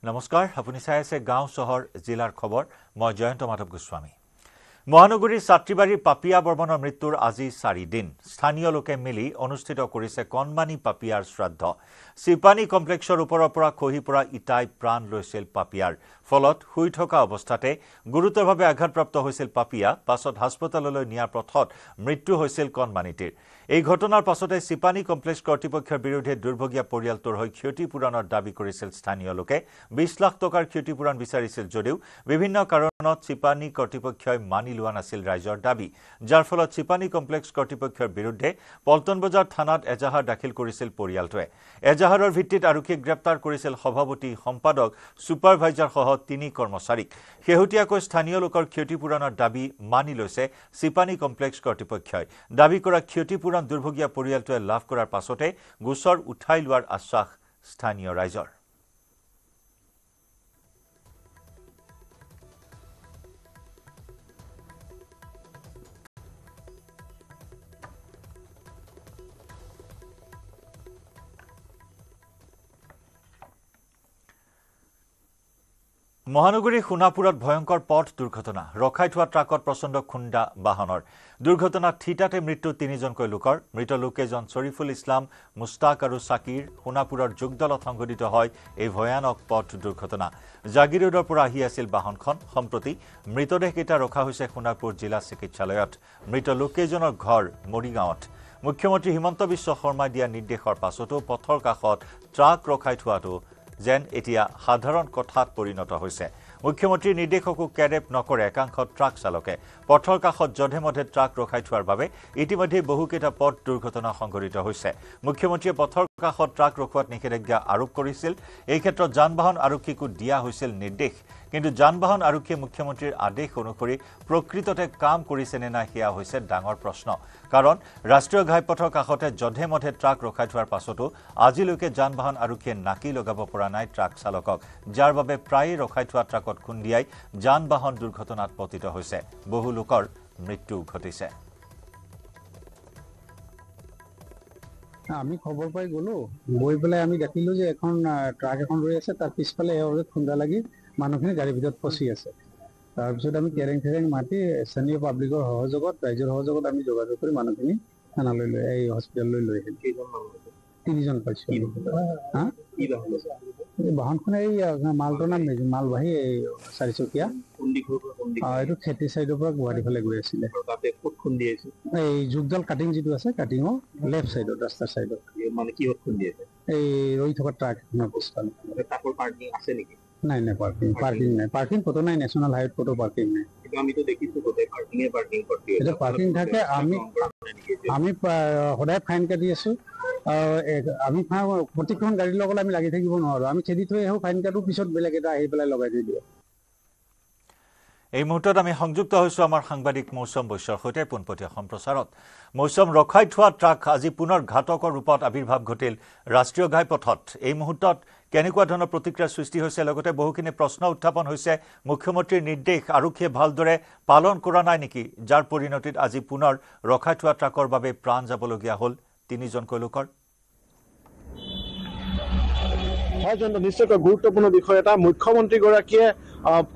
নমস্কাৰ আপুনি চাই আছে গাঁও চহৰ জিলাৰ খবৰ মই জয়ন্ত মাধৱ গোস্বামী মহানগৰীৰ ছাত্ৰীবাৰীৰ পাপিয়া বৰ্মনৰ মৃত্যুৰ আজি 4 দিন স্থানীয় লোকে মিলি অনুষ্ঠিত কৰিছে কণমানি পাপিয়াৰ শ্ৰাদ্ধ সিপানী কমপ্লেক্সৰ ওপৰৰ পৰা খহি পৰা ইটাই প্ৰাণ লৈছিল পাপিয়াৰ ফলত শুই থকা অৱস্থাতে গুৰুতৰভাৱে আঘাতপ্ৰাপ্ত হৈছিল পাপিয়া পাছত হাস্পতাললৈ নিয়াৰ পথত মৃত্যু হৈছিল কণমানিটিৰ এই ঘটনাৰ পাছতে সিপানী কমপ্লেক্স কৰ্তৃপক্ষৰ বিৰুদ্ধে দুৰ্ভগীয়া পৰিয়ালটোৰ হৈ ক্ষতিপূৰণৰ দাবী কৰিছিল স্থানীয় লোকে 20 লাখ টকাৰ ক্ষতিপূৰণ বিচাৰিছিল যদিও বিভিন্ন কাৰণত সিপানী কৰ্তৃপক্ষই মানি লোৱা নাছিল ৰাইজৰ দাবী যাৰ ফলত সিপানী কমপ্লেক্স কৰ্তৃপক্ষৰ বিৰুদ্ধে পল্টন বজাৰ থানাত এজাহাৰ দাখিল কৰিছিল পৰিয়ালটোৱে এজাহাৰৰ ভিত্তিত আৰক্ষীয়ে গ্ৰেপ্তাৰ কৰিছিল সভাপতি সম্পাদক সুপাৰভাইজাৰ সহ 3 কৰ্মচাৰীক শেহতীয়াকৈ স্থানীয় লোকৰ ক্ষতিপূৰণৰ দাবী মানি লৈছে সিপানী কমপ্লেক্স কৰ্তৃপক্ষই দাবী কৰা ক্ষতিপূৰণ দুৰ্ভগীয়া পৰিয়ালটোৱে লাভ কৰাৰ পাছতে গোচৰ উঠাই লোৱাৰ আশ্বাস স্থানীয় ৰাইজৰ মহানগৰী সোনাপুৰত ভয়ংকৰ পথ দুৰ্ঘটনা ৰখাই থোৱা ট্ৰাকত প্ৰচণ্ড খুন্দা বাহনৰ দুৰ্ঘটনাত থিতাতে মৃত্যু 3জনকৈ লোকৰ মৃত লোকেজন শৰীফুল ইছলাম মুস্তাক আৰু সাকিৰ সোনাপুৰৰ যুগদলত সংঘটিত হয় এই ভয়ানক পথ দুৰ্ঘটনা জাগিৰ ৰোডৰ পৰা আহি আছিল বাহনখন সম্প্ৰতি মৃতদেহকেইটা ৰখা হৈছে সোনাপুৰ জিলা চিকিৎসালয়ত মৃত লোকেজনৰ ঘৰ মৰিগাঁৱত মুখ্যমন্ত্ৰী হিমন্ত বিশ্ব শৰ্মাই দিয়া নিৰ্দেশৰ পাছতো পথৰ কাষত ট্ৰাক ৰখাই থোৱাটো যেন এতিয়া সাধাৰণ কথাত পৰিণত হৈছে মুখ্যমন্ত্ৰীৰ নিৰ্দেশকো কেৰেপ নকৰে একাংশ ট্ৰাক চালকে পথৰ কাষত জধে-মধে ট্ৰাক ৰখাই থোৱাৰ বাবে ইতিমধ্যে বহুকেইটা পথ দুৰ্ঘটনা সংঘটিত হৈছে মুখ্যমন্ত্ৰীয়ে পথৰ কাষত ট্ৰাক ৰখোৱাত নিষেধাজ্ঞা আৰোপ কৰিছিল এই ক্ষেত্ৰত যান-বাহন আৰক্ষীকো দিয়া হৈছিল নিৰ্দেশ কিন্তু যান-বাহন আৰক্ষীয়ে মুখ্যমন্ত্ৰীৰ আদেশ অনুসৰি প্ৰকৃততে কাম কৰিছে নে নাই সেয়া হৈছে ডাঙৰ প্ৰশ্ন কাৰণ ৰাষ্ট্ৰীয় ঘাইপথৰ কাষতে জধে-মধে ট্ৰাক ৰখাই থোৱাৰ পাছতো আজিলৈকে যান-বাহন আৰক্ষীয়ে নাকি লগাব পৰা নাই ট্ৰাক চালকক যাৰ বাবে প্ৰায় ৰখাই থোৱা ট্ৰাকত খুন্দিয়াই যান-বাহন দুৰ্ঘটনাত পতিত হৈছে বহু লোকৰ মৃত্যু ঘটিছে আমি খবৰ পাই গলো গৈ পেলাই আমি দেখিলো যে এখন ট্ৰাক এখন ৰৈ আছে তাৰ পিছফালে এওঁলোকে খুন্দা লাগি মানুহখিনি গাড়ীৰ ভিতৰত ফচি আছে তাৰপিছত আমি কেৰেং মাতি স্থানীয় পাব্লিকৰ সহযোগত ৰাইজৰ সহযোগত আমি যোগাযোগ কৰি মানুহখিনি থানালৈ লৈ এই হস্পিটেললৈ লৈ আহিল 3জন পাইছো বাহনখন এই মালটনা মালবাহী এই 4চকীয়া এইটো খেতি চাইডৰ পৰা গুৱাহাটী ফালে গৈ আছিলে এই যুগদল কাটিং যিটো আছে কাটিঙৰ লেফ্ট চাইডত ৰাস্তাৰ চাইডত মানে কিহত খুন্দি আছে এই ৰৈ থকা ট্ৰাক এখনৰ পিছফালে ট্ৰাকৰ পাৰ্কিং আছে নেকি নাই পাৰ্কিং নাই পাৰ্কিং কত নাই নেশ্যনেল হাইৱেত কত পাৰ্কিং নাই কিন্তু আমি তো দেখিছো কত পাৰ্কিং কৰতে এটা পাৰ্কিং থাকে আমি সদায় ফাইন কাটি আছো আমি প্ৰতিখন গাড়ীৰ লগত আমি লাগি থাকিব নোৱাৰো আমি খেদি থৈ আহো ফাইন কাটো পিছত বেলেগ এটা আহি পেলাই লগাই দি দিও এই মুহূৰ্তত আমি সংযুক্ত হৈছো আমাৰ সাংবাদিক মৌসুম বৈশ্যৰ সৈতে পোনপটীয়া সম্প্ৰচাৰত মৌসুম ৰখাই থোৱা ট্ৰাক আজি পুনৰ ঘাতকৰ ৰূপত আবিৰ্ভাৱ ঘটিল ৰাষ্ট্ৰীয় ঘাইপথত এই মুহূৰ্তত কেনেকুৱা ধৰণৰ প্ৰতিক্ৰিয়াৰ সৃষ্টি হৈছে লগতে বহুখিনি প্ৰশ্ন উত্থাপন হৈছে মুখ্যমন্ত্ৰীৰ নিৰ্দেশ আৰক্ষীয়ে ভালদৰে পালন কৰা নাই নেকি যাৰ পৰিণতিত আজি পুনৰ ৰখাই থোৱা ট্ৰাকৰ বাবে প্ৰাণ যাবলগীয়া হ'ল 3জনকৈ লোকৰ নিশ্চয়কৈ গুৰুত্বপূৰ্ণ বিষয় এটা মুখ্যমন্ত্ৰীগৰাকীয়ে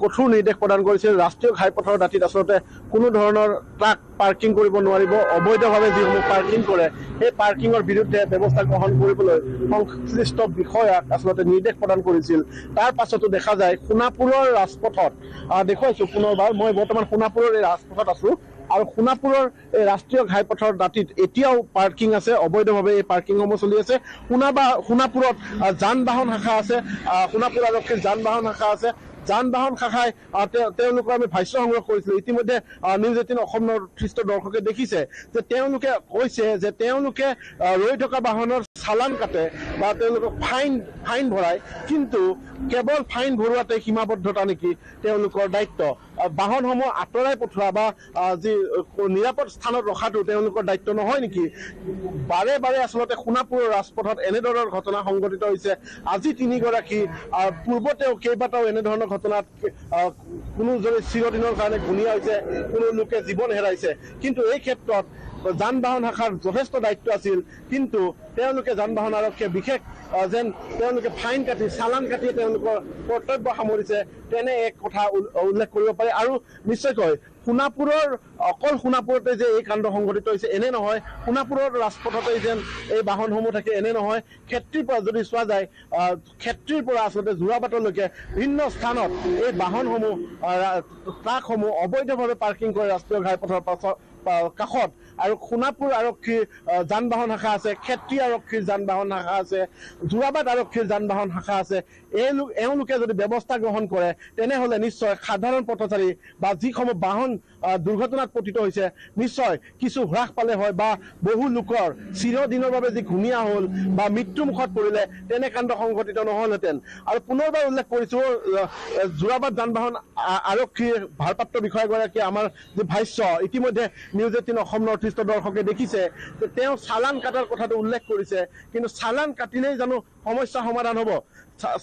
কঠোৰ নিৰ্দেশ প্ৰদান কৰিছিল ৰাষ্ট্ৰীয় ঘাইপথৰ দাঁতিত আচলতে কোনো ধৰণৰ ট্ৰাক পাৰ্কিং কৰিব নোৱাৰিব অবৈধভাৱে যিসমূহ পাৰ্কিং কৰে সেই পাৰ্কিঙৰ বিৰুদ্ধে ব্যৱস্থা গ্ৰহণ কৰিবলৈ সংশ্লিষ্ট বিষয়াক আচলতে নিৰ্দেশ প্ৰদান কৰিছিল তাৰ পাছতো দেখা যায় সোনাপুৰৰ ৰাজপথত দেখুৱাইছো পুনৰবাৰ মই বৰ্তমান সোনাপুৰৰ এই ৰাজপথত আছো আৰু সোনাপুৰৰ এই ৰাষ্ট্ৰীয় ঘাইপথৰ দাঁতিত এতিয়াও পাৰ্কিং আছে অবৈধভাৱে এই পাৰ্কিংসমূহ চলি আছে সোনাপুৰত যান-বাহন শাখা আছে সোনাপুৰ আৰক্ষীৰ যান-বাহন শাখা আছে যান-বাহন শাখাই তেওঁলোকৰ আমি ভাষ্য সংগ্ৰহ কৰিছিলো ইতিমধ্যে নিউজ 18 অসম নৰ্থ দৰ্শকে দেখিছে যে তেওঁলোকে কৈছে যে তেওঁলোকে ৰৈ থকা বাহনৰ চালান কাটে বা তেওঁলোকক ফাইন ভৰায় কিন্তু কেৱল ফাইন ভৰোৱাতে সীমাবদ্ধতা নেকি তেওঁলোকৰ দায়িত্ব বাহনসমূহ আঁতৰাই পঠোৱা বা যি নিৰাপদ স্থানত ৰখাটো তেওঁলোকৰ দায়িত্ব নহয় নেকি বাৰে বাৰে আচলতে সোনাপুৰৰ ৰাজপথত এনেধৰণৰ ঘটনা সংঘটিত হৈছে আজি 3গৰাকী পূৰ্বতেও কেইবাটাও এনেধৰণৰ ঘটনাত কোনো চিৰদিনৰ কাৰণে ঘূণীয়া হৈছে কোনো লোকে জীৱন হেৰাইছে কিন্তু এই ক্ষেত্ৰত যান বাহন শাখাৰ যথেষ্ট দায়িত্ব আছিল কিন্তু তেওঁলোকে যান বাহন আৰক্ষীয়ে বিশেষ যেন তেওঁলোকে ফাইন কাটি চালান কাটি তেওঁলোকৰ কৰ্তব্য সামৰিছে তেনে এক কথা উল্লেখ কৰিব পাৰে আৰু নিশ্চয়কৈ সোণাপুৰৰ অকল সোণাপুৰতে যে এই কাণ্ড সংঘটিত হৈছে এনে নহয় সোণাপুৰৰ ৰাজপথতে যেন এই বাহনসমূহ থাকে এনে নহয় ক্ষেত্ৰীৰ পৰা যদি চোৱা যায় ক্ষেত্ৰীৰ পৰা আচলতে যোৰাবাটলৈকে ভিন্ন স্থানত এই বাহনসমূহ ট্ৰাকসমূহ অবৈধভাৱে পাৰ্কিং কৰে ৰাষ্ট্ৰীয় ঘাইপথৰ কাষত আৰু সোণাপুৰ আৰক্ষীৰ যান বাহন শাখা আছে ক্ষেত্ৰী আৰক্ষীৰ যান বাহন শাখা আছে যোৰাবাট আৰক্ষীৰ যান বাহন শাখা আছে এওঁলোকে যদি ব্যৱস্থা গ্ৰহণ কৰে তেনেহলে নিশ্চয় সাধাৰণ পথচাৰী বা যিসমূহ বাহন দুৰ্ঘটনাত পতিত হৈছে নিশ্চয় কিছু হ্ৰাস পালে হয় বা বহু লোকৰ চিৰদিনৰ বাবে যি ঘূণীয়া হ'ল বা মৃত্যুমুখত পৰিলে তেনে কাণ্ড সংঘটিত নহলহেঁতেন আৰু পুনৰবাৰ উল্লেখ কৰিছো যোৰাবাট যান বাহন আৰক্ষীৰ ভাৰপ্ৰাপ্ত বিষয়াগৰাকীয়ে আমাৰ যি ভাষ্য ইতিমধ্যে নিউজ 18 অসম নৰ্থ ইষ্টৰ দৰ্শকে দেখিছে যে তেওঁ চালান কাটাৰ কথাটো উল্লেখ কৰিছে কিন্তু চালান কাটিলেই জানো সমস্যা সমাধান হ'ব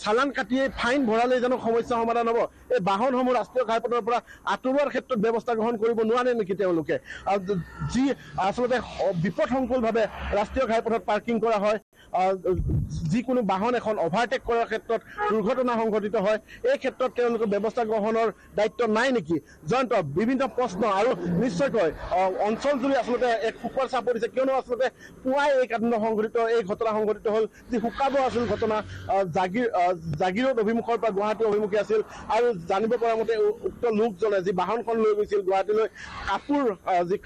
চালান কাটিয়ে ফাইন ভৰালে জানো সমস্যা সমাধান হ'ব এই বাহনসমূহ ৰাষ্ট্ৰীয় ঘাইপথৰ পৰা আঁতৰোৱাৰ ক্ষেত্ৰত ব্যৱস্থা গ্ৰহণ কৰিব নোৱাৰে নেকি তেওঁলোকে যি আচলতে বিপদসংকুলভাৱে ৰাষ্ট্ৰীয় ঘাইপথত পাৰ্কিং কৰা হয় যিকোনো বাহন এখন অভাৰটেক কৰাৰ ক্ষেত্ৰত দুৰ্ঘটনা সংঘটিত হয় এই ক্ষেত্ৰত তেওঁলোকৰ ব্যৱস্থা গ্ৰহণৰ দায়িত্ব নাই নেকি জয়ন্ত বিভিন্ন প্ৰশ্ন আৰু নিশ্চয়কৈ অঞ্চল জুৰি আচলতে এক সুকৰ চাপ পৰিছে কিয়নো আচলতে পুৱাই এই কাণ্ড সংঘটিত এই ঘটনা সংঘটিত হ'ল যি শুকাব আছিল ঘটনা জাগিৰোড অভিমুখৰ পৰা গুৱাহাটী অভিমুখী আছিল আৰু জানিব পৰা মতে উক্ত লোকজনে যি বাহনখন লৈ গৈছিল গুৱাহাটীলৈ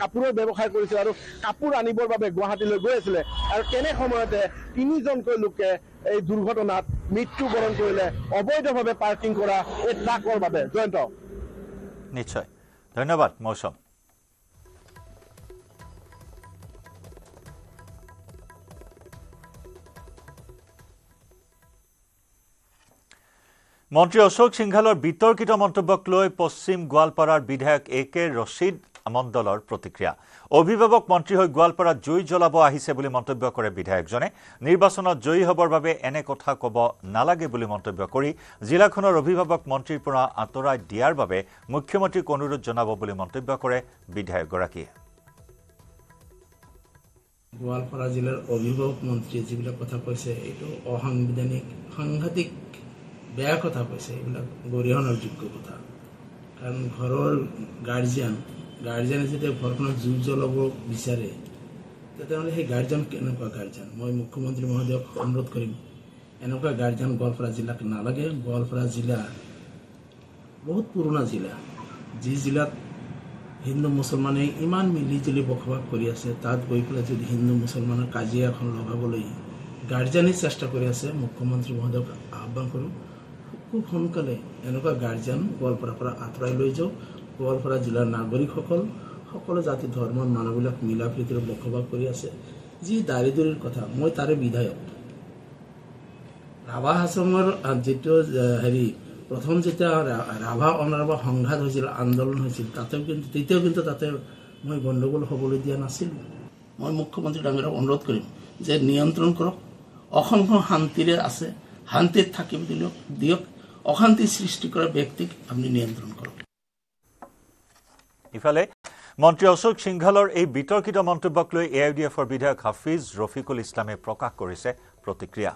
কাপোৰৰ ব্যৱসায় কৰিছিল আৰু কাপোৰ আনিবৰ বাবে গুৱাহাটীলৈ গৈ আছিলে আৰু তেনে সময়তে 3জনকৈ লোকে এই দুৰ্ঘটনাত মৃত্যুবৰণ কৰিলে অবৈধভাৱে পাৰ্কিং কৰা এই ট্ৰাকৰ বাবে জয়ন্ত নিশ্চয় ধন্যবাদ মৌসুম মন্ত্ৰী অশোক সিংঘালৰ বিতৰ্কিত মন্তব্যক লৈ পশ্চিম গোৱালপাৰাৰ বিধায়ক একে ৰছিদ মণ্ডলৰ প্ৰতিক্ৰিয়া অভিভাৱক মন্ত্ৰী হৈ গোৱালপাৰাত জুই জ্বলাব আহিছে বুলি মন্তব্য কৰে বিধায়কজনে নিৰ্বাচনত জয়ী হ'বৰ বাবে এনে কথা ক'ব নালাগে বুলি মন্তব্য কৰি জিলাখনৰ অভিভাৱক মন্ত্ৰীৰ পৰা আঁতৰাই দিয়াৰ বাবে মুখ্যমন্ত্ৰীক অনুৰোধ জনাব বুলি মন্তব্য কৰে বিধায়কগৰাকীয়ে গোৱালপাৰা জিলাৰ অভিভাৱক মন্ত্ৰীয়ে যিবিলাক কথা কৈছে এইটো অসাংবিধানিক সাংঘাতিক বেয়া কথা কৈছে এইবিলাক গৰিহণাৰ যোগ্য কথা কাৰণ ঘৰৰ গাৰ্জিয়ানে যেতিয়া ঘৰখনত জুই জ্বলাব বিচাৰে তেতিয়াহ'লে সেই গাৰ্জিয়ান কেনেকুৱা গাৰ্জিয়ান মই মুখ্যমন্ত্ৰী মহোদয়ক অনুৰোধ কৰিম এনেকুৱা গাৰ্জিয়ান গোৱালপাৰা জিলাক নালাগে গোৱালপাৰা জিলা বহুত পুৰণা জিলা যি জিলাত হিন্দু মুছলমানে ইমান মিলিজুলি বসবাস কৰি আছে তাত গৈ পেলাই যদি হিন্দু মুছলমানৰ কাজিয়া এখন লগাবলৈ গাৰ্জিয়ানে চেষ্টা কৰি আছে মুখ্যমন্ত্ৰী মহোদয়ক আহ্বান কৰোঁ খুব সোনকালে এনেকুৱা গাৰ্জিয়ান গোৱালপাৰাৰ পৰা আঁতৰাই লৈ যাওক গোৱালপাৰা জিলাৰ নাগৰিকসকল সকলো জাতি ধৰ্মৰ মানুহবিলাক মিলা প্ৰীতিৰে বসবাস কৰি আছে যি দাৰিদ্ৰ্যৰ কথা মই তাৰে বিধায়ক ৰাভা হাছঙৰ যিটো প্ৰথম যেতিয়া ৰাভা অনাৰাভা সংঘাত হৈছিল আন্দোলন হৈছিল তেতিয়াও কিন্তু তাতে মই গণ্ডগোল হ'বলৈ দিয়া নাছিলোঁ মই মুখ্যমন্ত্ৰী ডাঙৰীয়াক অনুৰোধ কৰিম যে নিয়ন্ত্ৰণ কৰক অসমখন শান্তিৰে আছে শান্তিত থাকিব দিয়ক অশান্তি সৃষ্টি কৰা ব্যক্তিক আপুনি নিয়ন্ত্ৰণ কৰক ইফালে মন্ত্ৰী অশোক সিংঘালৰ এই বিতৰ্কিত মন্তব্যক লৈ এআইডিএফৰ বিধায়ক হাফিজ ৰফিকুল ইছলামে প্ৰকাশ কৰিছে প্ৰতিক্ৰিয়া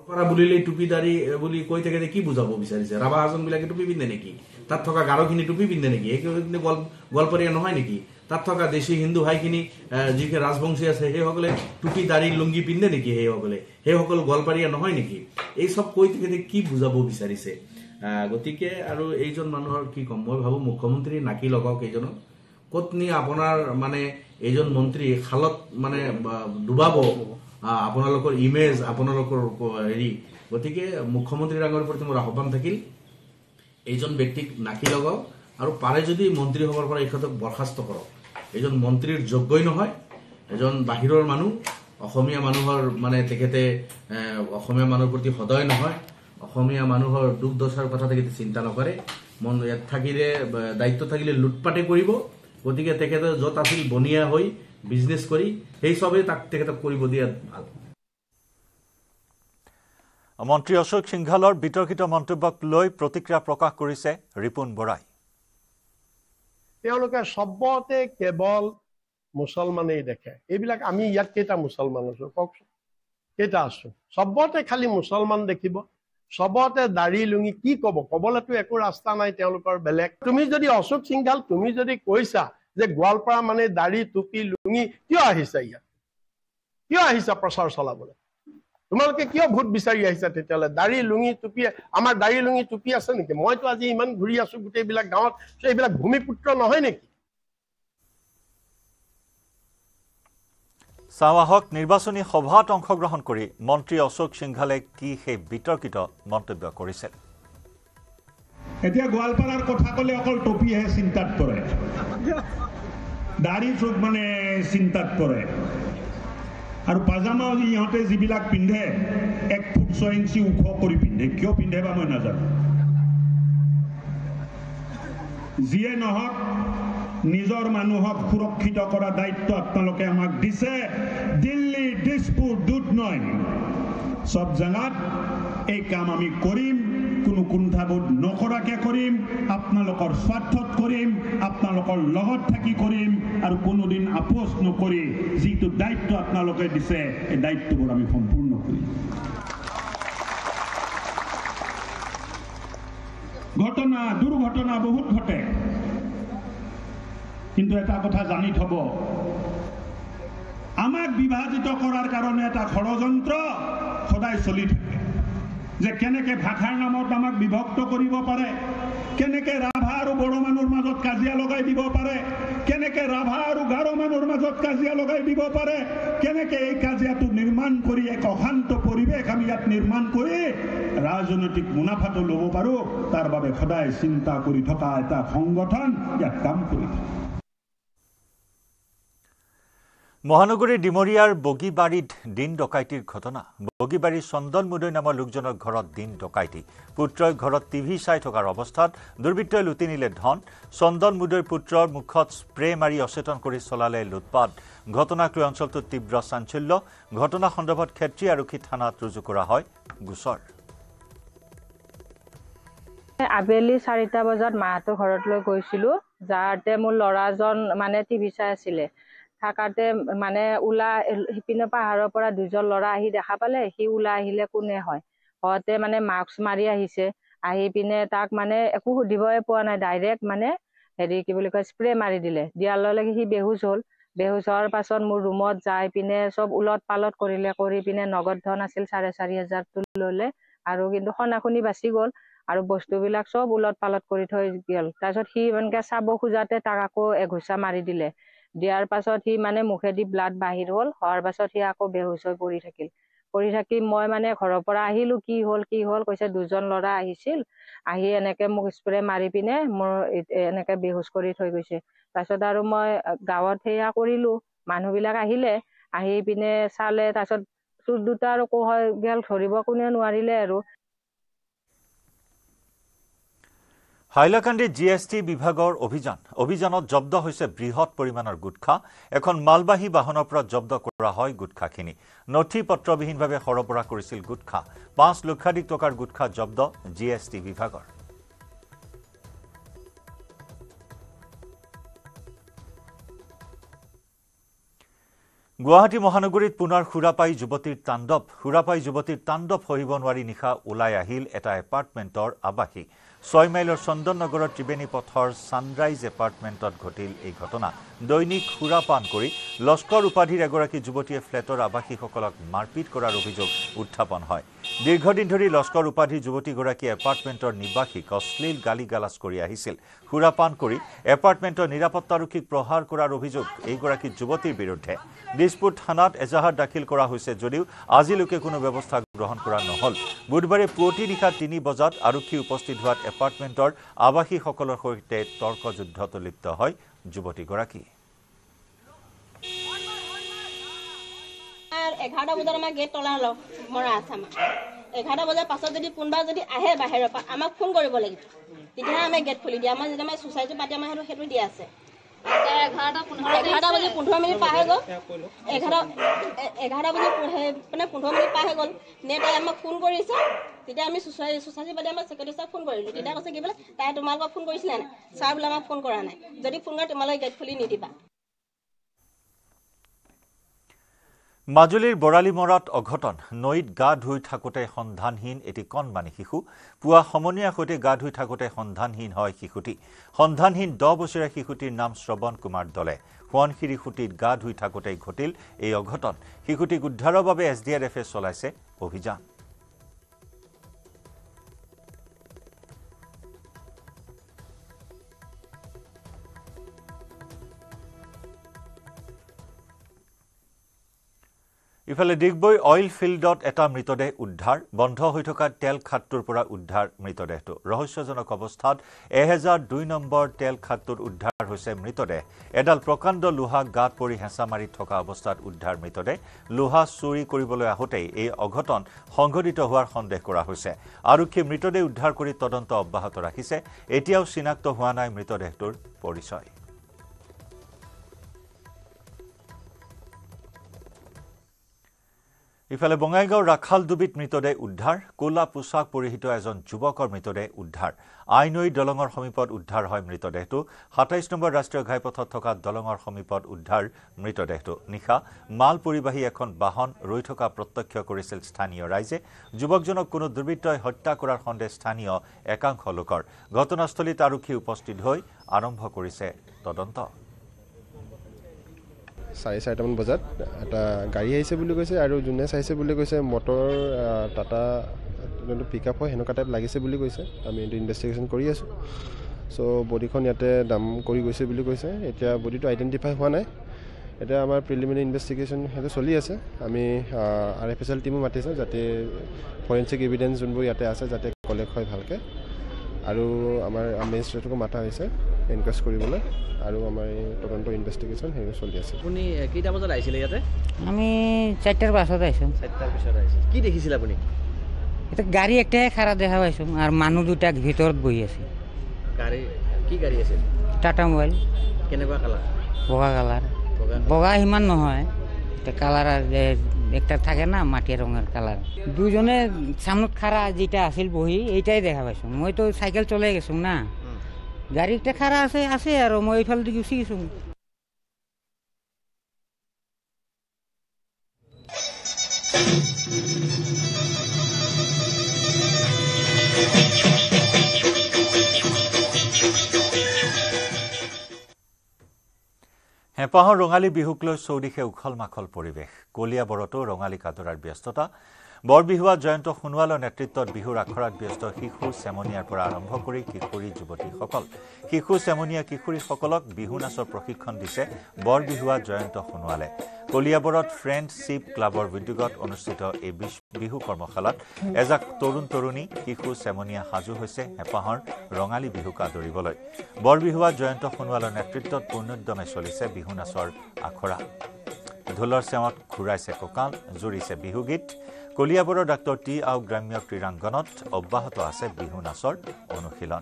গোৱালপাৰা বুলিলে টুপিদাৰী বুলি কৈ থাকে কি বুজাব বিচাৰিছে ৰাভা হাছংবিলাকে টুপি পিন্ধে নেকি তাত থকা গাৰোখিনি টুপি পিন্ধে নেকি এইখিনি গোৱালপাৰীয়া নহয় নেকি তাত থকা দেশী হিন্দু ভাইখিনি যিখিনি ৰাজবংশী আছে সেইসকলে টুপি দাড়ি লুংগি পিন্ধে নেকি সেইসকল গোৱালপাৰীয়া নহয় নেকি এই সব কৈ থাকে কি বুজাব বিচাৰিছে গতিকে আৰু এইজন মানুহৰ কি কম মই ভাবো মুখ্যমন্ত্ৰী নাকি লগাওক এইজনক কতনি আপোনাৰ মানে এইজন মন্ত্ৰী খালত মানে ডুবাব আপোনালোকৰ ইমেজ আপোনালোকৰ গতিকে মুখ্যমন্ত্ৰী ডাঙৰীয়াৰ প্ৰতি মোৰ আহ্বান থাকিল এইজন ব্যক্তিক নাকি লগাওক আৰু পাৰে যদি মন্ত্ৰী হ'বৰ পৰা এইখনক বৰখাস্ত কৰক এইজন মন্ত্ৰীৰ যোগ্যই নহয় এজন বাহিৰৰ মানুহ অসমীয়া মানুহৰ মানে তেখেতে অসমীয়া মানুহৰ প্ৰতি সদয় নহয় অসমীয়া মানুহৰ দুখ দশাৰ কথা তেখেতে চিন্তা নকৰে মন ইয়াত থাকিলে দায়িত্ব থাকিলে লুটপাটে কৰিব গতিকে তেখেতে য'ত আছিল বনিয়া হৈ বিজনেছ কৰি সেই সবেই তেখেতক কৰিব দিয়া ভাল মন্ত্ৰী অশোক সিংঘালৰ বিতৰ্কিত মন্তব্যক লৈ প্ৰতিক্ৰিয়া প্ৰকাশ কৰিছে ৰিপুন বৰাই তেওঁলোকে সবতে কেৱল মুছলমানেই দেখে এইবিলাক আমি ইয়াত কেইটা মুছলমান আছো কওকচোন কেইটা আছো চবতে খালি মুছলমান দেখিব সবতে দাড়ি লুঙি কি কব কবলেতো একো ৰাস্তা নাই তেওঁলোকৰ বেলেগ তুমি যদি অশোক সিংঘাল তুমি যদি কৈছা যে গোৱালপাৰা মানে দাড়ি টুপি লুঙি কিয় আহিছা ইয়াত কিয় আহিছা প্ৰচাৰ চলাবলৈ তোমালোকে কিয় ভোট বিচাৰি আহিছা তেতিয়ালে দাড়ি লুঙি টুপি আমাৰ দাড়ি লুঙি টুপি আছে নেকি মইতো আজি ইমান ঘূৰি আছো গোটেইবিলাক গাঁৱত এইবিলাক ভূমিপুত্ৰ নহয় নেকি চাৱাহক নিৰ্বাচনী সভাত অংশগ্ৰহণ কৰি মন্ত্ৰী অশোক সিংঘালে কি সেই বিতৰ্কিত মন্তব্য কৰিছিল এতিয়া গোৱালপাৰাৰ কথা ক'লে অকল টপিহে চিন্তাত পৰে দাড়ি চব মানে চিন্তাত পৰে আৰু পাজামা ইহঁতে যিবিলাক পিন্ধে 1 ফুট 6 ইঞ্চি ওখ কৰি পিন্ধে কিয় পিন্ধে বা মই নাজানো যিয়ে নহওক নিজৰ মানুহক সুৰক্ষিত কৰা দায়িত্ব আপোনালোকে আমাক দিছে দিল্লী দিছপুৰ দুধনৈ সব জায়গাত এই কাম আমি কৰিম কোনো কুণ্ঠাবোধ নকৰাকে কৰিম আপোনালোকৰ স্বাৰ্থত কৰিম আপোনালোকৰ লগত থাকি কৰিম আৰু কোনোদিন আপোচ নকৰি যিটো দায়িত্ব আপোনালোকে দিছে এই দায়িত্ববোৰ আমি সম্পূৰ্ণ কৰিম ঘটনা দুৰ্ঘটনা বহুত ঘটে কিন্তু এটা কথা জানি থব আমাক বিভাজিত কৰাৰ কাৰণে এটা ষড়যন্ত্ৰ সদায় চলি থাকে যে কেনেকে ভাষাৰ নামত আমাক বিভক্ত কৰিব পাৰে কেনেকে ৰাভা আৰু বড়ো মানুহৰ মাজত কাজিয়া লগাই দিব পাৰে কেনেকে ৰাভা আৰু গাৰো মানুহৰ মাজত কাজিয়া লগাই দিব পাৰে কেনেকে এই কাজিয়াটো নিৰ্মাণ কৰি এক অশান্ত পৰিৱেশ আমি ইয়াত নিৰ্মাণ কৰি ৰাজনৈতিক মুনাফাটো ল'ব পাৰো তাৰ বাবে সদায় চিন্তা কৰি থকা এটা সংগঠন ইয়াত কাম কৰি থাকে মহানগৰীৰ ডিমৰিয়াৰ বগীবাৰীত দিন ডকাইতিৰ ঘটনা বগীবাৰীৰ চন্দন মুদৈ নামৰ লোকজনৰ ঘৰত দিন ডকাইতি পুত্ৰই ঘৰত টিভি চাই থকাৰ অৱস্থাত দুৰ্বৃত্তই লুটি নিলে ধন চন্দন মুদৈৰ পুত্ৰৰ মুখত স্প্ৰে মাৰি অচেতন কৰি চলালে লুটপাট ঘটনাক লৈ অঞ্চলটোত তীব্ৰ চাঞ্চল্য ঘটনা সন্দৰ্ভত ক্ষেত্ৰী আৰক্ষী থানাত ৰুজু কৰা হয় গোচৰ আবেলি 4টা বজাত মাহঁতৰ ঘৰলৈ গৈছিলো যাতে মোৰ ল'ৰাজন মানে টিভি চাই আছিলে থাকাতে মানে উলা হিপিনে পাহাৰৰ পৰা দুজন ল'ৰা আহি দেখা পালে সি উলা আহিলে কোনে হয় হতে মানে মাস্ক মাৰি আহিছে আহি পিনে তাক মানে একো সুধিবই পোৱা নাই ডাইৰেক্ট মানে হেৰি কি বুলি কয় স্প্ৰে মাৰি দিলে দিয়াৰ লগে সি বেহুচ হ'ল বেহুচ হোৱাৰ পাছত মোৰ ৰুমত যাই পিনে সব উলট পালট কৰিলে কৰি পিনে নগদ ধন আছিল 4,500 ল'লে আৰু কিন্তু খনাখনি বাচি গ'ল আৰু বস্তুবিলাক সব উলট পালট কৰি থৈ গ'ল তাৰপিছত সি এনেকৈ চাব খোজাতে তাক আকৌ এঘোচা মাৰি দিলে দিয়াৰ পাছত সি মানে মুখেদি ব্লাড বাহিৰ হ'ল হোৱাৰ পাছত সি আকৌ বেহুচ হৈ পৰি থাকি মই মানে ঘৰৰ পৰা আহিলো কি হ'ল কৈছে দুজন ল'ৰা আহিছিল আহি এনেকে মোক স্প্ৰে মাৰি পিনে মোৰ এনেকে বেহুচ কৰি থৈ গৈছে তাৰপিছত আৰু মই গাঁৱত সেয়া কৰিলো মানুহবিলাক আহিলে আহি পিনে চালে তাৰপিছত চুৰ দুটা আৰু কোহয় গেল ধৰিব কোনে নোৱাৰিলে আৰু হাইলাকান্দি জিএসটি বিভাগৰ অভিযানত জব্দ হৈছে বৃহৎ পৰিমাণৰ গুটখা এখন মালবাহী বাহনৰ পৰা জব্দ কৰা হয় গুটখাখিনি নথি পত্ৰবিহীনভাৱে সৰবৰাহ কৰিছিল গুটখা 5 লক্ষাধিক টকাৰ গুটখা জব্দ জিএসটি বিভাগৰ গুৱাহাটী মহানগৰীত পুনৰ সুৰাপাই যুৱতীৰ তাণ্ডৱ সহিব নোৱাৰি নিশা ওলাই আহিল এটা এপাৰ্টমেণ্টৰ আৱাসী 6 মাইলৰ চন্দন নগৰৰ ত্ৰিবেণী পথৰ সানৰাইজ এপাৰ্টমেণ্টত ঘটিল এই ঘটনা দৈনিক সুৰাপান কৰি লস্কৰ উপাধিৰ এগৰাকী যুৱতীয়ে ফ্লেটৰ আৱাসীসকলক মাৰপিট কৰাৰ অভিযোগ উত্থাপন হয় দীৰ্ঘদিন ধৰি লস্কৰ উপাধিৰ যুৱতীগৰাকীয়ে এপাৰ্টমেণ্টৰ নিবাসীক অশ্লীল গালি-গালাজ কৰি আহিছিল সুৰাপান কৰি এপাৰ্টমেণ্টৰ নিৰাপত্তাৰক্ষীক প্ৰহাৰ কৰাৰ অভিযোগ এইগৰাকী যুৱতীৰ বিৰুদ্ধে দিছপুৰ থানাত এজাহাৰ দাখিল কৰা হৈছে যদিও আজিলৈকে কোনো ব্যৱস্থা গ্ৰহণ কৰা নহল বুধবাৰে পুৱতি নিশা 3 বজাত আৰক্ষী উপস্থিত হোৱাত এপাৰ্টমেণ্টৰ আৱাসীসকলৰ সৈতে তৰ্কযুদ্ধত লিপ্ত হয় যুৱতীগৰাকী 11টা বজাত আমাৰ গেট তলা মৰা আছে আমাৰ 11টা বজাৰ পাছত যদি কোনবা যদি আহে বাহিৰৰ পৰা আমাক ফোন কৰিব লাগিব তেতিয়া আমি গেট খুলি দিয়া আমাৰ যেতিয়া সোসাইটি পাতি আমাৰ হেতু দিয়া আছে 11টা বাজি 15 মিনিট পাৰ হৈ গ'ল 11টা বাজি মানে 15 মিনিট পাৰ হৈ গ'ল নেতাই আমাক ফোন কৰিছে তেতিয়া আমি সোসাইটি পাতি আমাৰ সেক্ৰেটাৰী ছাৰ ফোন কৰিলো তেতিয়া কৈছে কি বোলে তাই তোমালোকক ফোন কৰিছিলে নাই ছাৰ বোলে আমাক ফোন কৰা নাই যদি ফোন কৰে তোমালোকে গেট খুলি নিদিবা মাজুলীৰ বৰালিমৰাত অঘটন নৈত গা ধুই থাকোঁতে সন্ধানহীন এটি কণমানি শিশু পুৱা সমনীয়াৰ সৈতে গা ধুই থাকোঁতে সন্ধানহীন হয় শিশুটি সন্ধানহীন 10 বছৰীয়া শিশুটিৰ নাম শ্ৰৱণ কুমাৰ দলে সোৱণশিৰি খুঁটিত গা ধুই থাকোঁতেই ঘটিল এই অঘটন শিশুটিক উদ্ধাৰৰ বাবে SDRFে চলাইছে অভিযান ইফালে ডিগবৈ অইল ফিল্ডত এটা মৃতদেহ উদ্ধাৰ বন্ধ হৈ থকা তেল খাটটোৰ পৰা উদ্ধাৰ মৃতদেহটো ৰহস্যজনক অৱস্থাত 1002 নম্বৰ তেল খাটটোৰ উদ্ধাৰ হৈছে মৃতদেহ এডাল প্ৰকাণ্ড লোহা গাত পৰি হেঁচা মাৰি থকা অৱস্থাত উদ্ধাৰ মৃতদেহ লোহা চুৰি কৰিবলৈ আহোঁতেই এই অঘটন সংঘটিত হোৱাৰ সন্দেহ কৰা হৈছে আৰক্ষীয়ে মৃতদেহ উদ্ধাৰ কৰি তদন্ত অব্যাহত ৰাখিছে এতিয়াও চিনাক্ত হোৱা নাই মৃতদেহটোৰ পৰিচয় ইফালে বঙাইগাঁও ৰাখালডুবিত মৃতদেহ উদ্ধাৰ কোলা পোছাক পৰিহিত এজন যুৱকৰ মৃতদেহ উদ্ধাৰ আইনৈ দলঙৰ সমীপত উদ্ধাৰ হয় মৃতদেহটো 27 নম্বৰ ৰাষ্ট্ৰীয় ঘাইপথত থকা দলঙৰ সমীপত উদ্ধাৰ মৃতদেহটো নিশা মাল পৰিবাহী এখন বাহন ৰৈ থকা প্ৰত্যক্ষ কৰিছিল স্থানীয় ৰাইজে যুৱকজনক কোনো দুৰ্বৃত্তই হত্যা কৰাৰ সন্দেহ স্থানীয় একাংশ লোকৰ ঘটনাস্থলীত আৰক্ষী উপস্থিত হৈ আৰম্ভ কৰিছে তদন্ত 4:30 বজাত এটা গাড়ী আহিছে বুলি কৈছে আৰু যোনে চাইছে বুলি কৈছে মটৰ টাটা যোনটো পিকআপ হয় হেনেকুৱা টাইপ লাগিছে বুলি কৈছে আমি এইটো ইনভেষ্টিগেশ্যন কৰি আছো সো বডিখন ইয়াতে দাম কৰি গৈছে বুলি কৈছে এতিয়া বডিটো আইডেন্টিফাই হোৱা নাই এতিয়া আমাৰ প্ৰিলিমিনাৰী ইনভেষ্টিগেশ্যন হেতু চলি আছে আমি RFSL টিমো মাতিছে যাতে ফৰেনচিক এভিডেন্স যোনবোৰ ইয়াতে আছে যাতে কলেক্ট হয় ভালকে আৰু আমাৰ মেজিষ্ট্ৰেটকো মাতা হৈছে এনকুৱাইজ কৰিবলৈ আৰু আমাৰ তদন্ত ইনভেষ্টিগেশ্যন হেৰি চলি আছে আপুনি কেইটা বজাত আহিছিলে ইয়াতে আমি 4টাৰ পাছত আহিছো 4টাৰ পিছত আহিছে কি দেখিছিল আপুনি এটা গাড়ী একটা খাৰা দেখা পাইছো আৰু মানুহ দুটা ভিতৰত বহি আছে গাড়ী কি গাড়ী আছিল টাটা মোবাইল কেনেকুৱা কালাৰ বগা কালাৰ বগা হিমান নহয় এটা কালাৰ একটা থাকে না মাটিয়া ৰঙৰ কালাৰ দুজনে সামনত খাৰা যেটা আছিল বহি এইটাই দেখা পাইছো মই তো সাইকেল চলাই গেছো না গাড়ী একটা খাৰা আছে আৰু মই এইফাল দি গুচি গেছো হেঁপাহৰ ৰঙালী বিহুক লৈ চৌদিশে উখল মাখল পৰিৱেশ কলিয়াবৰতো ৰঙালী কাদৰাৰ ব্যস্ততা বৰবিহুৱা জয়ন্ত সোণোৱালৰ নেতৃত্বত বিহুৰ আখৰাত ব্যস্ত শিশু চেমনিয়াৰ পৰা আৰম্ভ কৰি কিশোৰী যুৱতীসকল শিশু চেমনিয়া কিশোৰীসকলক বিহু নাচৰ প্ৰশিক্ষণ দিছে বৰবিহুৱা জয়ন্ত সোণোৱালে কলিয়াবৰত ফ্ৰেণ্ডশ্বিপ ক্লাবৰ উদ্যোগত অনুষ্ঠিত এই বিহু কৰ্মশালাত এজাক তৰুণী শিশু চেমনিয়া সাজু হৈছে হেঁপাহৰ ৰঙালী বিহুক আদৰিবলৈ বৰবিহুৱা জয়ন্ত সোণোৱালৰ নেতৃত্বত পূৰ্ণোদ্যমে চলিছে বিহু নাচৰ আখৰা ঢোলৰ চেৱত ঘূৰাইছে কঁকাল জুৰিছে বিহুগীত কলিয়াবৰৰ ডাক্তৰ টি আও গ্ৰাম্য ক্ৰীড়াংগনত অব্যাহত আছে বিহু নাচৰ অনুশীলন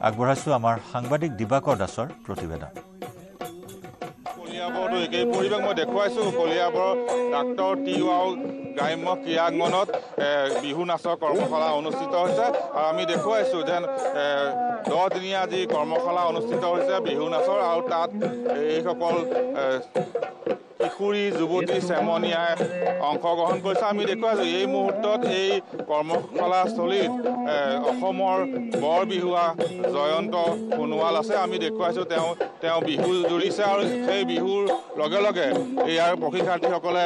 আগবঢ়াইছো আমাৰ সাংবাদিক দিবাকৰ দাসৰ প্ৰতিবেদন কলিয়াবৰতো একেই পৰিৱেশ মই দেখুৱাইছো কলিয়াবৰ ডাক্তৰ টি আও গ্ৰাম্য ক্ৰীড়াংগনত বিহু নাচৰ কৰ্মশালা অনুষ্ঠিত হৈছে আৰু আমি দেখুৱাইছো যেন 10 দিনীয়া আজি কৰ্মশালা অনুষ্ঠিত হৈছে বিহু নাচৰ আৰু তাত এইসকল কিশোৰী যুৱতী চেমনিয়াই অংশগ্ৰহণ কৰিছে আমি দেখুৱাইছো এই মুহূৰ্তত এই কৰ্মশালাস্থলীত অসমৰ বৰ বিহুৱা জয়ন্ত সোণোৱাল আছে আমি দেখুৱাইছো তেওঁ বিহু জুৰিছে আৰু সেই বিহুৰ লগে লগে ইয়াৰ প্ৰশিক্ষাৰ্থীসকলে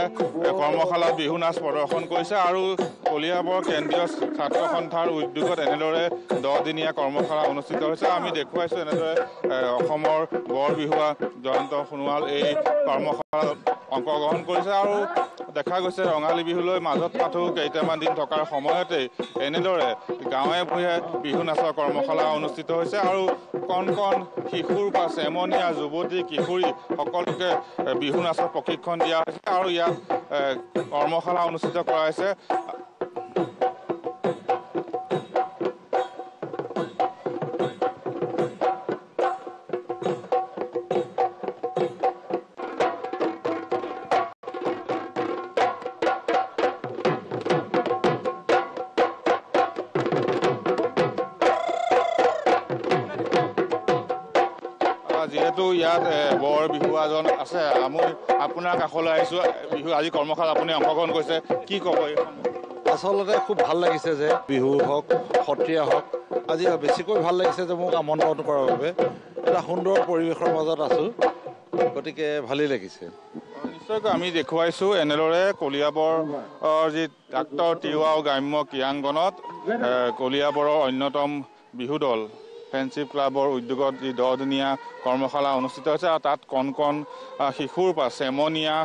কৰ্মশালাত বিহু নাচ প্ৰদৰ্শন কৰিছে আৰু কলিয়াবৰ কেন্দ্ৰীয় ছাত্ৰ সন্থাৰ উদ্যোগত এনেদৰে 10 দিনীয়া কৰ্মশালা অনুষ্ঠিত হৈছে আমি দেখুৱাইছো এনেদৰে অসমৰ বৰ বিহুৱা জয়ন্ত সোণোৱাল এই কৰ্মশালাত অংশগ্ৰহণ কৰিছে আৰু দেখা গৈছে ৰঙালী বিহুলৈ মাজত মাথো কেইটামান দিন থকাৰ সময়তে এনেদৰে গাঁৱে ভূঞে বিহু নাচৰ কৰ্মশালা অনুষ্ঠিত হৈছে আৰু কণ শিশুৰ বা চেমনীয়া যুৱতী কিশোৰী সকলোকে বিহু নাচৰ প্ৰশিক্ষণ দিয়া হৈছে আৰু ইয়াত কৰ্মশালা অনুষ্ঠিত কৰা হৈছে যিহেতু ইয়াত বৰ বিহুৱাজন আছে আমি আপোনাৰ কাষলৈ আহিছোঁ বিহু আজি কৰ্মশালা আপুনি অংশগ্ৰহণ কৰিছে কি ক'ব আচলতে খুব ভাল লাগিছে যে বিহু হওক সত্ৰীয়া হওক আজি বেছিকৈ ভাল লাগিছে যে মোক আমন্ত্ৰণ কৰাৰ বাবে এটা সুন্দৰ পৰিৱেশৰ মাজত আছোঁ গতিকে ভালেই লাগিছে নিশ্চয়কৈ আমি দেখুৱাইছোঁ এনেদৰে কলিয়াবৰৰ যি ট্ৰাক্টৰ তিৱা আৰু গ্ৰাম্য ক্ৰীড়াংগনত কলিয়াবৰৰ অন্যতম বিহু দল ফ্ৰেণ্ডশ্বিপ ক্লাবৰ উদ্যোগত যি 10-দিনীয়া কৰ্মশালা অনুষ্ঠিত হৈছে আৰু তাত কণ কণ শিশুৰ পৰা চেমনীয়া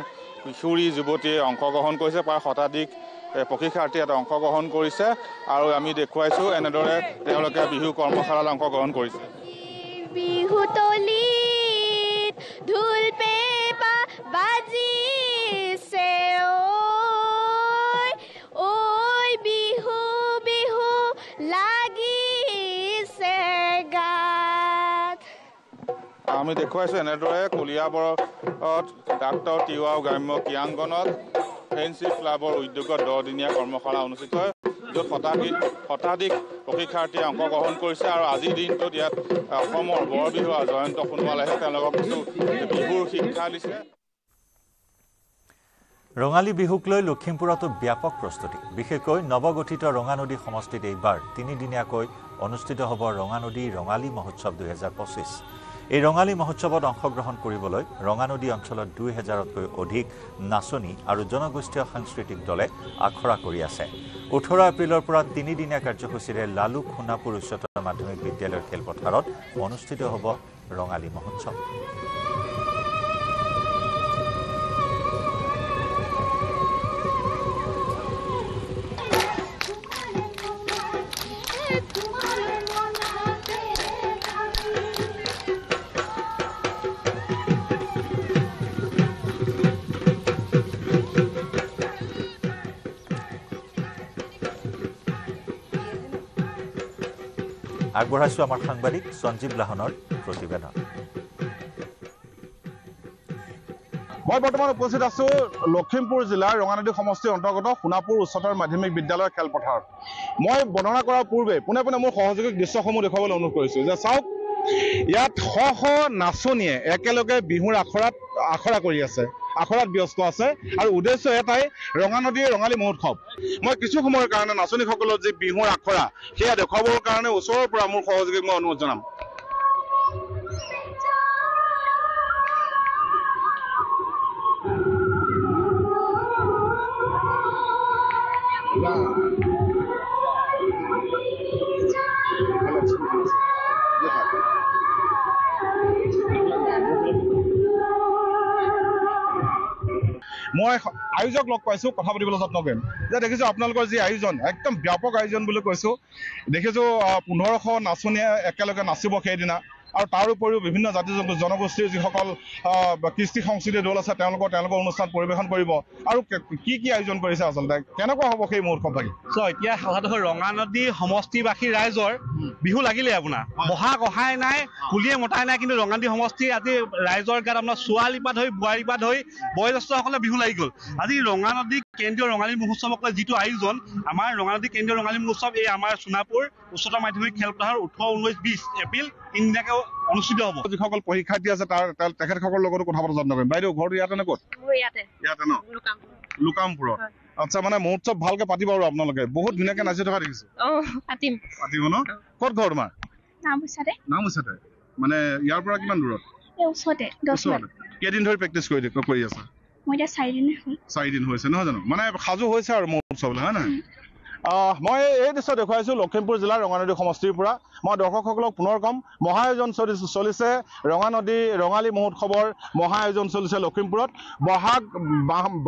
কিশোৰী যুৱতীয়ে অংশগ্ৰহণ কৰিছে প্ৰায় শতাধিক প্ৰশিক্ষাৰ্থী ইয়াত অংশগ্ৰহণ কৰিছে আৰু আমি দেখুৱাইছোঁ এনেদৰে তেওঁলোকে বিহু কৰ্মশালাত অংশগ্ৰহণ কৰিছে বিহুতলিত ঢোল পেঁপা বাজিছে ঐ বিহু বিহু লাগিছে গাত আমি দেখুৱাইছোঁ এনেদৰে কলিয়াবৰত ট্ৰাক্টৰ তিৱা আৰু গ্ৰাম্য ক্ৰীড়াংগনত ফ্ৰেণ্ডশ্বিপ ক্লাবৰ উদ্যোগত 10-দিনীয়া কৰ্মশালা অনুষ্ঠিত হয় য'ত শতাধিক প্ৰশিক্ষাৰ্থীয়ে অংশগ্ৰহণ কৰিছে আৰু আজিৰ দিনটোত ইয়াত অসমৰ বৰ বিহুৱা জয়ন্ত সোণোৱালেহে তেওঁলোকক কিছু বিহুৰ শিক্ষা দিছে ৰঙালী বিহুক লৈ লখিমপুৰতো ব্যাপক প্ৰস্তুতি বিশেষকৈ নৱগঠিত ৰঙানদী সমষ্টিত এইবাৰ 3-দিনীয়াকৈ অনুষ্ঠিত হ'ব ৰঙানদী ৰঙালী মহোৎসৱ 2025 এই ৰঙালী মহোৎসৱত অংশগ্ৰহণ কৰিবলৈ ৰঙানদী অঞ্চলত 2000তকৈ অধিক নাচনী আৰু জনগোষ্ঠীয় সাংস্কৃতিক দলে আখৰা কৰি আছে 18 এপ্ৰিলৰ পৰা 3-দিনীয়া কাৰ্যসূচীৰে লালুক সোণাপুৰ উচ্চতৰ মাধ্যমিক বিদ্যালয়ৰ খেলপথাৰত অনুষ্ঠিত হ'ব ৰঙালী মহোৎসৱ আগবঢ়াইছোঁ আমাৰ সাংবাদিক সঞ্জীৱ লাহনৰ প্ৰতিবেদন মই বৰ্তমান উপস্থিত আছোঁ লখিমপুৰ জিলাৰ ৰঙানদী সমষ্টিৰ অন্তৰ্গত সোণাপুৰ উচ্চতৰ মাধ্যমিক বিদ্যালয়ৰ খেলপথাৰত মই বৰ্ণনা কৰাৰ পূৰ্বে পোনে পোনে মোৰ সহযোগীক দৃশ্যসমূহ দেখুৱাবলৈ অনুৰোধ কৰিছোঁ যে চাওক ইয়াত শ নাচনীয়ে একেলগে বিহুৰ আখৰা কৰি আছে আখৰাত ব্যস্ত আছে আৰু উদ্দেশ্য এটাই ৰঙানদীৰ ৰঙালী মহোৎসৱ মই কিছু সময়ৰ কাৰণে নাচনীসকলৰ যি বিহুৰ আখৰা সেয়া দেখুৱাবৰ কাৰণে ওচৰৰ পৰা মোৰ সহযোগীক মই অনুৰোধ জনাম মই আয়োজক লগ পাইছোঁ কথা পাতিবলৈ যত্ন কৰিম যে দেখিছোঁ আপোনালোকৰ যি আয়োজন একদম ব্যাপক আয়োজন বুলি কৈছোঁ দেখিছোঁ 1500 নাচনীয়ে একেলগে নাচিব সেইদিনা আৰু তাৰ উপৰিও বিভিন্ন জাতি জনগোষ্ঠীৰ যিসকল কৃষ্টি সংস্কৃতিৰ দল আছে তেওঁলোকৰ অনুষ্ঠান পৰিৱেশন কৰিব আৰু কি আয়োজন কৰিছে আচলতে কেনেকুৱা হ'ব সেই মহোৎসৱ ভাগি এতিয়া কথাটো হ'ল ৰঙানদী সমষ্টিবাসী ৰাইজৰ বিহু লাগিলে আপোনাৰ বহাগ অহাই নাই কুলিয়ে মতাই নাই কিন্তু ৰঙানদী সমষ্টি আজি ৰাইজৰ গাত আপোনাৰ ছোৱালীৰ পৰা ধৰি বোৱাৰীৰ পৰা ধৰি বয়োজ্যেষ্ঠসকলে বিহু লাগি গ'ল আজি ৰঙানদী কেন্দ্ৰীয় ৰঙালী মহোৎসৱক যিটো আয়োজন আমাৰ ৰঙানদী কেন্দ্ৰীয় ৰঙালী মহোৎসৱ এই আমাৰ সোণাপুৰ উচ্চতৰ মাধ্যমিক খেলপথাৰ 18, 19, 20 এপ্ৰিল 3দিনীয়াকৈ অনুষ্ঠিত হ'ব যিসকল পৰীক্ষাৰ্থী আছে তেখেতসকলৰ লগতো কথা পাতিব যত্ন কৰিম বাইদেউ ঘৰটো ইয়াতে নে ক'ত ইয়াতে ন লুকামপুৰত আচ্ছা মানে মহোৎসৱ ভালকে পাতিব আৰু আপোনালোকে বহুত ধুনীয়াকে নাচি থকা দেখিছো পাতিব ন ক'ত ঘৰ তোমাৰ নামুচাতে মানে ইয়াৰ পৰা কিমান দূৰত কেইদিন ধৰি প্ৰেক্টিচ কৰি আছা মই এতিয়া 4 দিন হৈছে নহয় জানো মানে সাজু হৈছে আৰু মহোৎসৱলৈ হয় নহয় মই এই দৃশ্য দেখুৱাইছোঁ লখিমপুৰ জিলাৰ ৰঙানদী সমষ্টিৰ পৰা মই দৰ্শকসকলক পুনৰ ক'ম মহাআয়োজন চলিছে ৰঙানদী ৰঙালী মহোৎসৱৰ মহাআয়োজন চলিছে লখিমপুৰত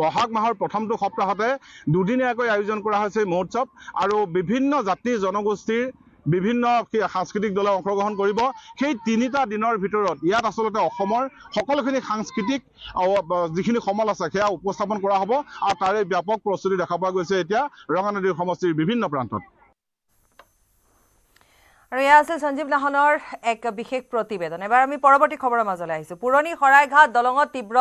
বহাগ মাহৰ প্ৰথমটো সপ্তাহতে 2দিনীয়াকৈ আয়োজন কৰা হৈছে মহোৎসৱ আৰু বিভিন্ন জাতি জনগোষ্ঠীৰ বিভিন্ন সাংস্কৃতিক দলে অংশগ্ৰহণ কৰিব সেই 3টা দিনৰ ভিতৰত ইয়াত আচলতে অসমৰ সকলোখিনি সাংস্কৃতিক যিখিনি সমল আছে সেয়া উপস্থাপন কৰা হ'ব আৰু তাৰে ব্যাপক প্ৰস্তুতি দেখা পোৱা গৈছে এতিয়া ৰঙানদীৰ সমষ্টিৰ বিভিন্ন প্ৰান্তত আৰু এয়া আছিল সঞ্জীৱ লাহনৰ এক বিশেষ প্ৰতিবেদন এবাৰ আমি পৰৱৰ্তী খবৰৰ মাজলৈ আহিছোঁ পুৰণি শৰাইঘাট দলঙত তীব্ৰ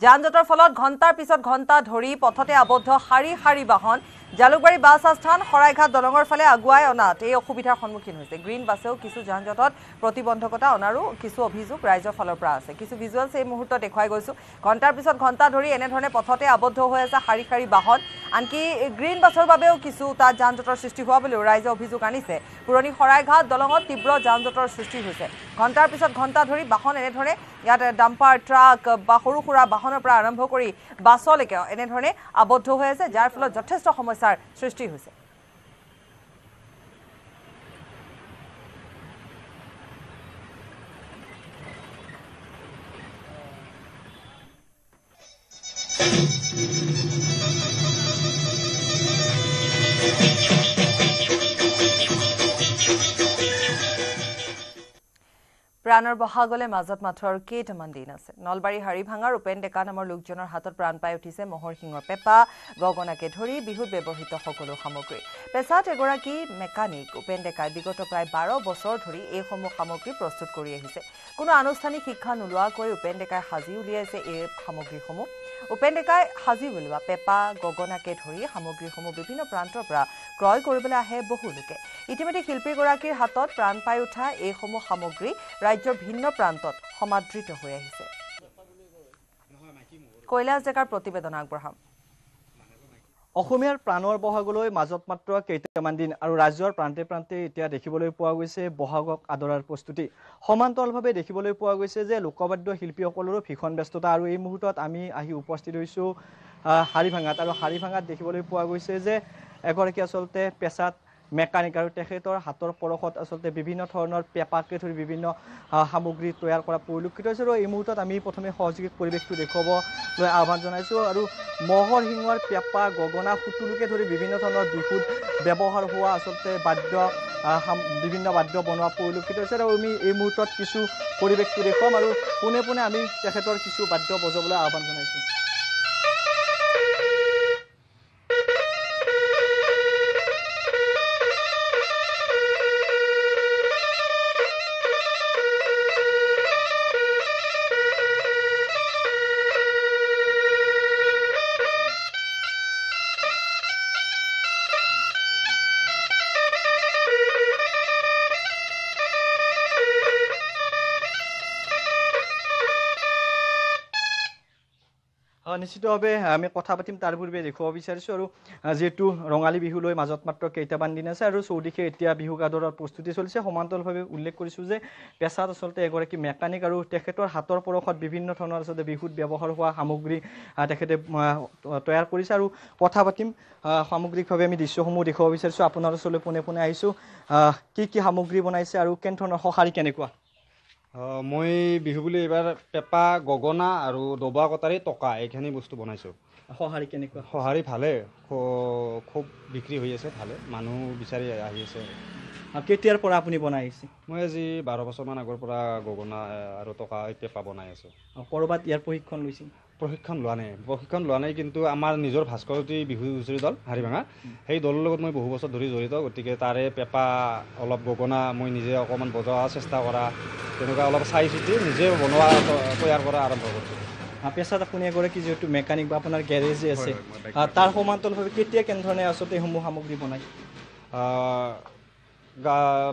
যানজঁটৰ ফলত ঘণ্টাৰ পিছত ঘণ্টা ধৰি পথতে আবদ্ধ শাৰী বাহন জালুকবাৰী বাছ আস্থান শৰাইঘাট দলঙৰ ফালে আগুৱাই অনাত এই অসুবিধাৰ সন্মুখীন হৈছে গ্ৰীণ বাছেও কিছু যান-জঁটত প্ৰতিবন্ধকতা অনাৰো কিছু অভিযোগ ৰাইজৰ ফালৰ পৰা আছে কিছু ভিজুৱেলছ এই মুহূৰ্তত দেখুৱাই গৈছো ঘণ্টাৰ পিছত ঘণ্টা ধৰি এনেধৰণে পথতে আবদ্ধ হৈ আছে শাৰী শাৰী বাহন আনকি গ্ৰীণ বাছৰ বাবেও কিছু তাত যান-জঁটৰ সৃষ্টি হোৱা বুলিও ৰাইজে অভিযোগ আনিছে পুৰণি শৰাইঘাট দলঙত তীব্ৰ যান-জঁটৰ সৃষ্টি হৈছে ঘণ্টাৰ পিছত ঘণ্টা ধৰি বাহন এনেধৰণে ইয়াত ডাম্পাৰ ট্ৰাক বা সৰু সুৰা বাহনৰ পৰা আৰম্ভ কৰি বাছলৈকে এনেধৰণে আবদ্ধ হৈ আছে যাৰ ফলত যথেষ্ট সমস্যাৰ সৃষ্টি হৈছে প্ৰাণৰ বহাগলে মাজত মাথৰ কেইটামান দিন আছে নলবাৰী হাৰিভাঙাৰ উপেন ডেকা নামৰ লোকজনৰ হাতত প্ৰাণ পাই উঠিছে মহৰ শিঙৰ পেপা গগনাকে ধৰি বিহুত ব্যৱহৃত সকলো সামগ্ৰী পেছাত এগৰাকী মেকানিক উপেন ডেকাই বিগত প্ৰায় 12 বছৰ ধৰি এইসমূহ সামগ্ৰী প্ৰস্তুত কৰি আহিছে কোনো আনুষ্ঠানিক শিক্ষা নোলোৱাকৈ উপেন ডেকাই সাজি উলিয়াইছে এই সামগ্ৰীসমূহ উপেন ডেকাই সাজি উলিওৱা পেপা গগনাকে ধৰি সামগ্ৰীসমূহ বিভিন্ন প্ৰান্তৰ পৰা ক্ৰয় কৰিবলৈ আহে বহু লোকে ইতিমধ্যে শিল্পীগৰাকীৰ হাতত প্ৰাণ পাই উঠা এইসমূহ সামগ্ৰী ৰাজ্যৰ ভিন্ন প্ৰান্তত সমাদৃত হৈ আহিছে কৈলাশ ডেকাৰ প্ৰতিবেদন আগবঢ়াম অসমীয়াৰ প্ৰাণৰ বহাগলৈ মাজত মাত্ৰ কেইটামান দিন আৰু ৰাজ্যৰ প্ৰান্তে প্ৰান্তে এতিয়া দেখিবলৈ পোৱা গৈছে বহাগক আদৰাৰ প্ৰস্তুতি সমান্তৰালভাৱে দেখিবলৈ পোৱা গৈছে যে লোকবাদ্য শিল্পীসকলৰো ভীষণ ব্যস্ততা আৰু এই মুহূৰ্তত আমি আহি উপস্থিত হৈছোঁ হাৰিভাঙাত আৰু হাৰিভাঙাত দেখিবলৈ পোৱা গৈছে যে এগৰাকী আচলতে পেছাত মেকানিক আৰু তেখেতৰ হাতৰ পৰশত আচলতে বিভিন্ন ধৰণৰ পেপাকে ধৰি বিভিন্ন সামগ্ৰী তৈয়াৰ কৰা পৰিলক্ষিত হৈছে আৰু এই মুহূৰ্তত আমি প্ৰথমে সহযোগী পৰিৱেশটো দেখুৱাবলৈ আহ্বান জনাইছোঁ আৰু মহৰ শিঙৰ পেপা গগনা সুতুলিকে ধৰি বিভিন্ন ধৰণৰ বিহুত ব্যৱহাৰ হোৱা আচলতে বাদ্য বিভিন্ন বাদ্য বনোৱা পৰিলক্ষিত হৈছে আৰু আমি এই মুহূৰ্তত কিছু পৰিৱেশটো দেখুৱাম আৰু পোনে পোনে আমি তেখেতৰ কিছু বাদ্য বজাবলৈ আহ্বান জনাইছোঁ নিশ্চিতভাৱে আমি কথা পাতিম তাৰ পূৰ্বে দেখুৱাব বিচাৰিছোঁ আৰু যেহেতু ৰঙালী বিহুলৈ মাজত মাত্ৰ কেইটামান দিন আছে আৰু চৌদিশে এতিয়া বিহু আদৰৰ প্ৰস্তুতি চলিছে সমান্তৰালভাৱে উল্লেখ কৰিছোঁ যে পেছাত আচলতে এগৰাকী মেকানিক আৰু তেখেতৰ হাতৰ পৰশত বিভিন্ন ধৰণৰ আচলতে বিহুত ব্যৱহাৰ হোৱা সামগ্ৰী তেখেতে তৈয়াৰ কৰিছে আৰু কথা পাতিম সামগ্ৰিকভাৱে আমি দৃশ্যসমূহ দেখুৱাব বিচাৰিছোঁ আপোনাৰ ওচৰলৈ পোনে পোনে আহিছোঁ কি সামগ্ৰী বনাইছে আৰু কেনেধৰণৰ সঁহাৰি কেনেকুৱা মই বিহু বুলি এইবাৰ পেপা গগনা আৰু দবা কটাৰী টকা এইখিনি বস্তু বনাইছোঁ সঁহাৰি কেনেকুৱা সঁহাৰি ভালে খুব বিক্ৰী হৈ আছে ভালে মানুহ বিচাৰি আহি আছে কেতিয়াৰ পৰা আপুনি বনাই আহিছে মই আজি 12 বছৰমান আগৰ পৰা গগনা আৰু টকা পেপা বনাই আছোঁ ক'ৰবাত ইয়াৰ প্ৰশিক্ষণ লৈছিল প্ৰশিক্ষণ লোৱা নাই কিন্তু আমাৰ নিজৰ ভাস্কৰজ্যোতি বিহু হুঁচৰি দল হাৰিভাঙা সেই দলৰ লগত মই বহু বছৰ ধৰি জড়িত গতিকে তাৰে পেপা অলপ গগনা মই নিজে অকণমান বজোৱাৰ চেষ্টা কৰা তেনেকুৱা অলপ চাই চিতি নিজে বনোৱা তৈয়াৰ কৰা আৰম্ভ কৰিছোঁ পেছাত আপুনি এগৰাকী যিহেতু মেকানিক বা আপোনাৰ গেৰেজ আছে তাৰ সমান্তৰালভাৱে কেতিয়া কেনেধৰণে আচলতে এইসমূহ সামগ্ৰী বনায়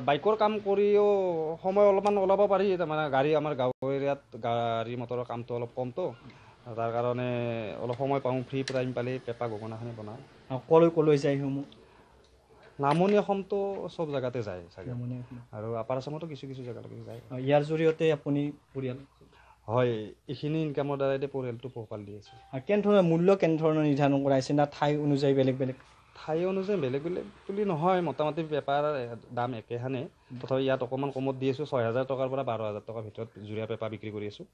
বাইকৰ কাম কৰিও সময় অলপমান ওলাব পাৰি তাৰমানে আমাৰ গাঁও এৰিয়াত গাড়ী মটৰৰ কামটো অলপ কমতো তাৰ কাৰণে অলপ সময় পাওঁ ফ্ৰী টাইম পালে পেপা গগনাখিনি বনাওঁ কলৈ যায় সেইসমূহ নামনি অসমতো চব জেগাতে যায় চাগে আৰু আপাৰ আসামতো কিছু জেগালৈকে যায় ইয়াৰ জৰিয়তে আপুনি পৰিয়াল হয় এইখিনি ইনকামৰ দ্বাৰাই পৰিয়ালটো পোহপাল দি আছে কেনেধৰণৰ মূল্য কেনেধৰণৰ নিৰ্ধাৰণ কৰা হৈছে না ঠাই অনুযায়ী বেলেগ বেলেগ বুলি নহয় মোটামুটি পেপাৰ দাম একেহানে তথাপি ইয়াত অকণমান কমত দি আছোঁ 6,000 টকাৰ পৰা 12,000 টকাৰ ভিতৰত জুৰীয়া পেপা বিক্ৰী কৰি আছোঁ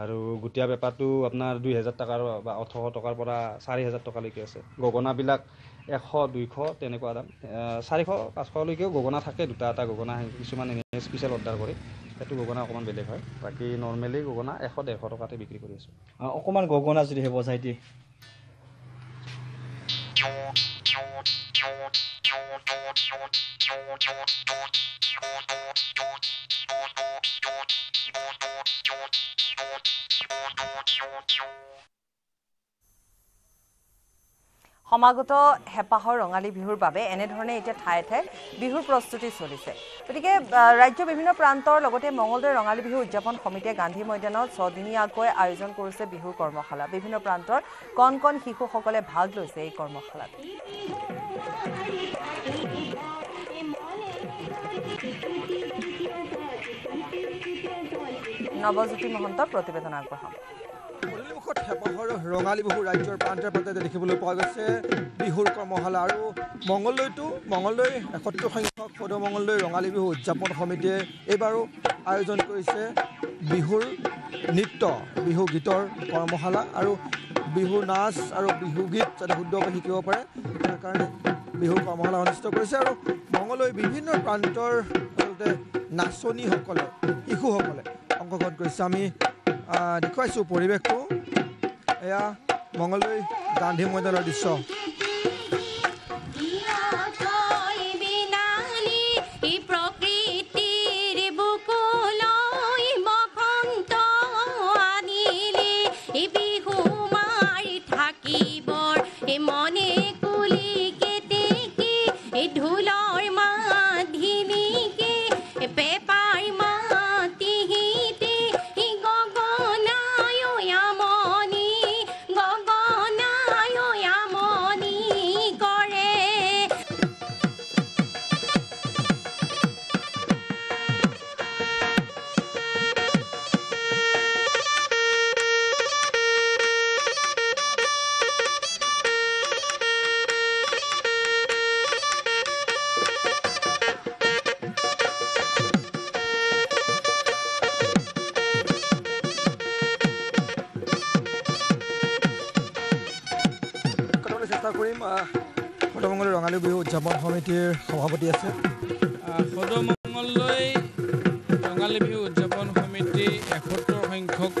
আৰু গুটীয়া পেপাটো আপোনাৰ 2,000 টকাৰ বা 18 টকাৰ পৰা 4,000 টকালৈকে আছে গগনাবিলাক 100-200 তেনেকুৱা দাম 400-500লৈকেও গগনা থাকে দুটা এটা গগনা কিছুমান এনে স্পেচিয়েল অৰ্ডাৰ কৰে সেইটো গগনা অকণমান বেলেগ হয় বাকী নৰ্মেলি গগনা 100-150 টকাতে বিক্ৰী কৰি আছোঁ অকণমান গগনা যদি বজাই দিয়ে সমাগত হেঁপাহৰ ৰঙালী বিহুৰ বাবে এনেধৰণে এতিয়া ঠায়ে ঠায়ে বিহুৰ প্ৰস্তুতি চলিছে গতিকে ৰাজ্যৰ বিভিন্ন প্ৰান্তৰ লগতে মঙলদৈ ৰঙালী বিহু উদযাপন সমিতিয়ে গান্ধী ময়দানত 6 দিনীয়াকৈ আয়োজন কৰিছে বিহুৰ কৰ্মশালা বিভিন্ন প্ৰান্তৰ কণ কণ শিশুসকলে ভাগ লৈছে এই কৰ্মশালাত নৱজ্যোতি মহন্তৰ প্ৰতিবেদন আগবঢ়াম পদূলিমুখত হেঁপাহৰ ৰঙালী বিহু ৰাজ্যৰ প্ৰান্তে প্ৰান্তে দেখিবলৈ পোৱা গৈছে বিহুৰ কৰ্মশালা আৰু মঙলদৈ 71 সংখ্যক সদমঙলদৈ ৰঙালী বিহু উদযাপন সমিতিয়ে এইবাৰো আয়োজন কৰিছে বিহুৰ নৃত্য বিহু গীতৰ কৰ্মশালা আৰু বিহু নাচ আৰু বিহু গীত যাতে শুদ্ধভাৱে শিকিব পাৰে তাৰ কাৰণে বিহুৰ কৰ্মশালা অনুষ্ঠিত কৰিছে আৰু মঙলদৈ বিভিন্ন প্ৰান্তৰ আচলতে নাচনীসকলে শিশুসকলে অংশগ্ৰহণ কৰিছে আমি দেখুৱাইছোঁ পৰিৱেশটো এয়া মঙলদৈ গান্ধী ময়দানৰ দৃশ্য সদমঙলদৈ ৰঙালী বিহু উদযাপন সমিতিৰ সভাপতি আছে সদমঙলদৈ ৰঙালী বিহু উদযাপন সমিতি 71 সংখ্যক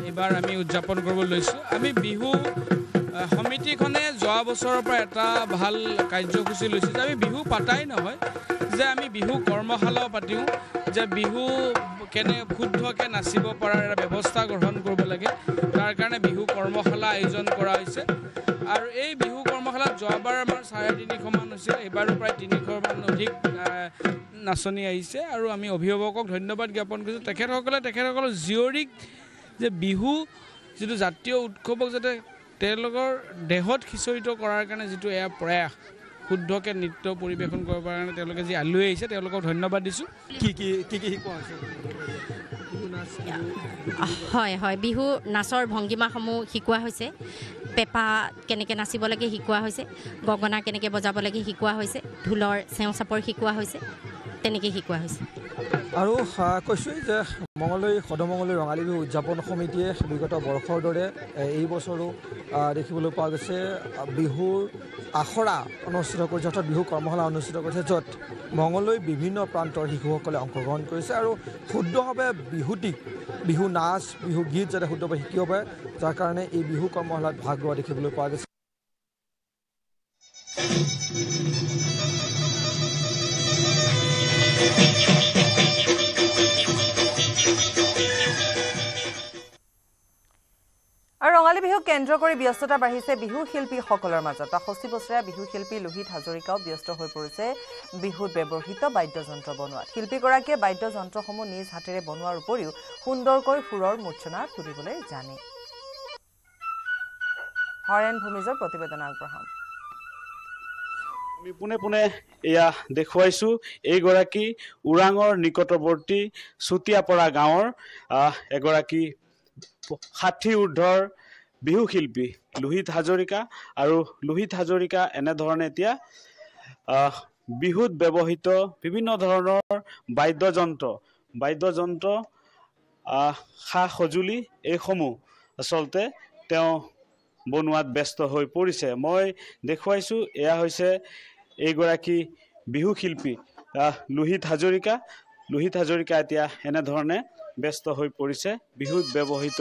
এইবাৰ আমি উদযাপন কৰিব লৈছোঁ আমি বিহু সমিতিখনে যোৱা বছৰৰ পৰা এটা ভাল কাৰ্যসূচী লৈছোঁ যে আমি বিহু পাতাই নহয় যে আমি বিহু কৰ্মশালাও পাতিও যে বিহু কেনে শুদ্ধকৈ নাচিব পৰাৰ এটা ব্যৱস্থা গ্ৰহণ কৰিব লাগে তাৰ কাৰণে বিহু কৰ্মশালা আয়োজন কৰা হৈছে আৰু এই বিহু কৰ্মশালাত যোৱাবাৰ আমাৰ 350 মান হৈছিল এইবাৰো প্ৰায় 300 মান অধিক নাচনী আহিছে আৰু আমি অভিভাৱকক ধন্যবাদ জ্ঞাপন কৰিছোঁ তেখেতসকলৰ জীয়ৰীক যে বিহু যিটো জাতীয় উৎসৱক যাতে তেওঁলোকৰ দেহত সিঁচৰিত কৰাৰ কাৰণে যিটো এয়া প্ৰয়াস শুদ্ধকৈ নৃত্য পৰিৱেশন কৰিবৰ কাৰণে তেওঁলোকে যি আলহী আহিছে তেওঁলোকক ধন্যবাদ দিছোঁ কি শিকোৱা হৈছে হয় বিহু নাচৰ ভংগীমাসমূহ শিকোৱা হৈছে পেপা কেনেকৈ নাচিব লাগে শিকোৱা হৈছে গগনা কেনেকৈ বজাব লাগে শিকোৱা হৈছে ঢোলৰ চেওঁ চাপৰ শিকোৱা হৈছে তেনেকৈ শিকোৱা হৈছে আৰু কৈছোঁ যে সদমঙলদৈ ৰঙালী বিহু উদযাপন সমিতিয়ে বিগত বৰ্ষৰ দৰে এই বছৰো দেখিবলৈ পোৱা গৈছে বিহুৰ আখৰা অনুষ্ঠিত কৰিছে অৰ্থাৎ বিহু কৰ্মশালা অনুষ্ঠিত কৰিছে য'ত মঙলদৈ বিভিন্ন প্ৰান্তৰ শিশুসকলে অংশগ্ৰহণ কৰিছে আৰু শুদ্ধভাৱে বিহু নাচ বিহু গীত যাতে শুদ্ধভাৱে শিকিব পাৰে যাৰ কাৰণে এই বিহু কৰ্মশালাত ভাগ লোৱা দেখিবলৈ পোৱা গৈছে আৰু ৰঙালী বিহুক কেন্দ্ৰ কৰি ব্যস্ততা বাঢ়িছে বিহু শিল্পীসকলৰ মাজত 65 বছৰীয়া বিহু শিল্পী লোহিত হাজৰিকাও ব্যস্ত হৈ পৰিছে বিহুত ব্যৱহৃত বাদ্যযন্ত্ৰ বনোৱাত শিল্পীগৰাকীয়ে বাদ্যযন্ত্ৰসমূহ নিজ হাতেৰে বনোৱাৰ উপৰিও সুন্দৰকৈ সুৰৰ মূৰ্ছনা তুলিবলৈ জানে হৰেণ ভূমিজৰ প্ৰতিবেদন আগবঢ়াম আমি পোনে এয়া দেখুৱাইছোঁ এইগৰাকী ওৰাঙৰ নিকটৱৰ্তী চুতীয়াপৰা গাঁৱৰ এগৰাকী 60 ঊৰ্ধৰ বিহু শিল্পী লোহিত হাজৰিকা আৰু লোহিত হাজৰিকা এনেধৰণে এতিয়া বিহুত ব্যৱহৃত বিভিন্ন ধৰণৰ বাদ্যযন্ত্ৰ সা সঁজুলি এইসমূহ আচলতে তেওঁ বনোৱাত ব্যস্ত হৈ পৰিছে মই দেখুৱাইছোঁ এয়া হৈছে এইগৰাকী বিহু শিল্পী লোহিত হাজৰিকা এতিয়া এনেধৰণে ব্যস্ত হৈ পৰিছে বিহুত ব্যৱহৃত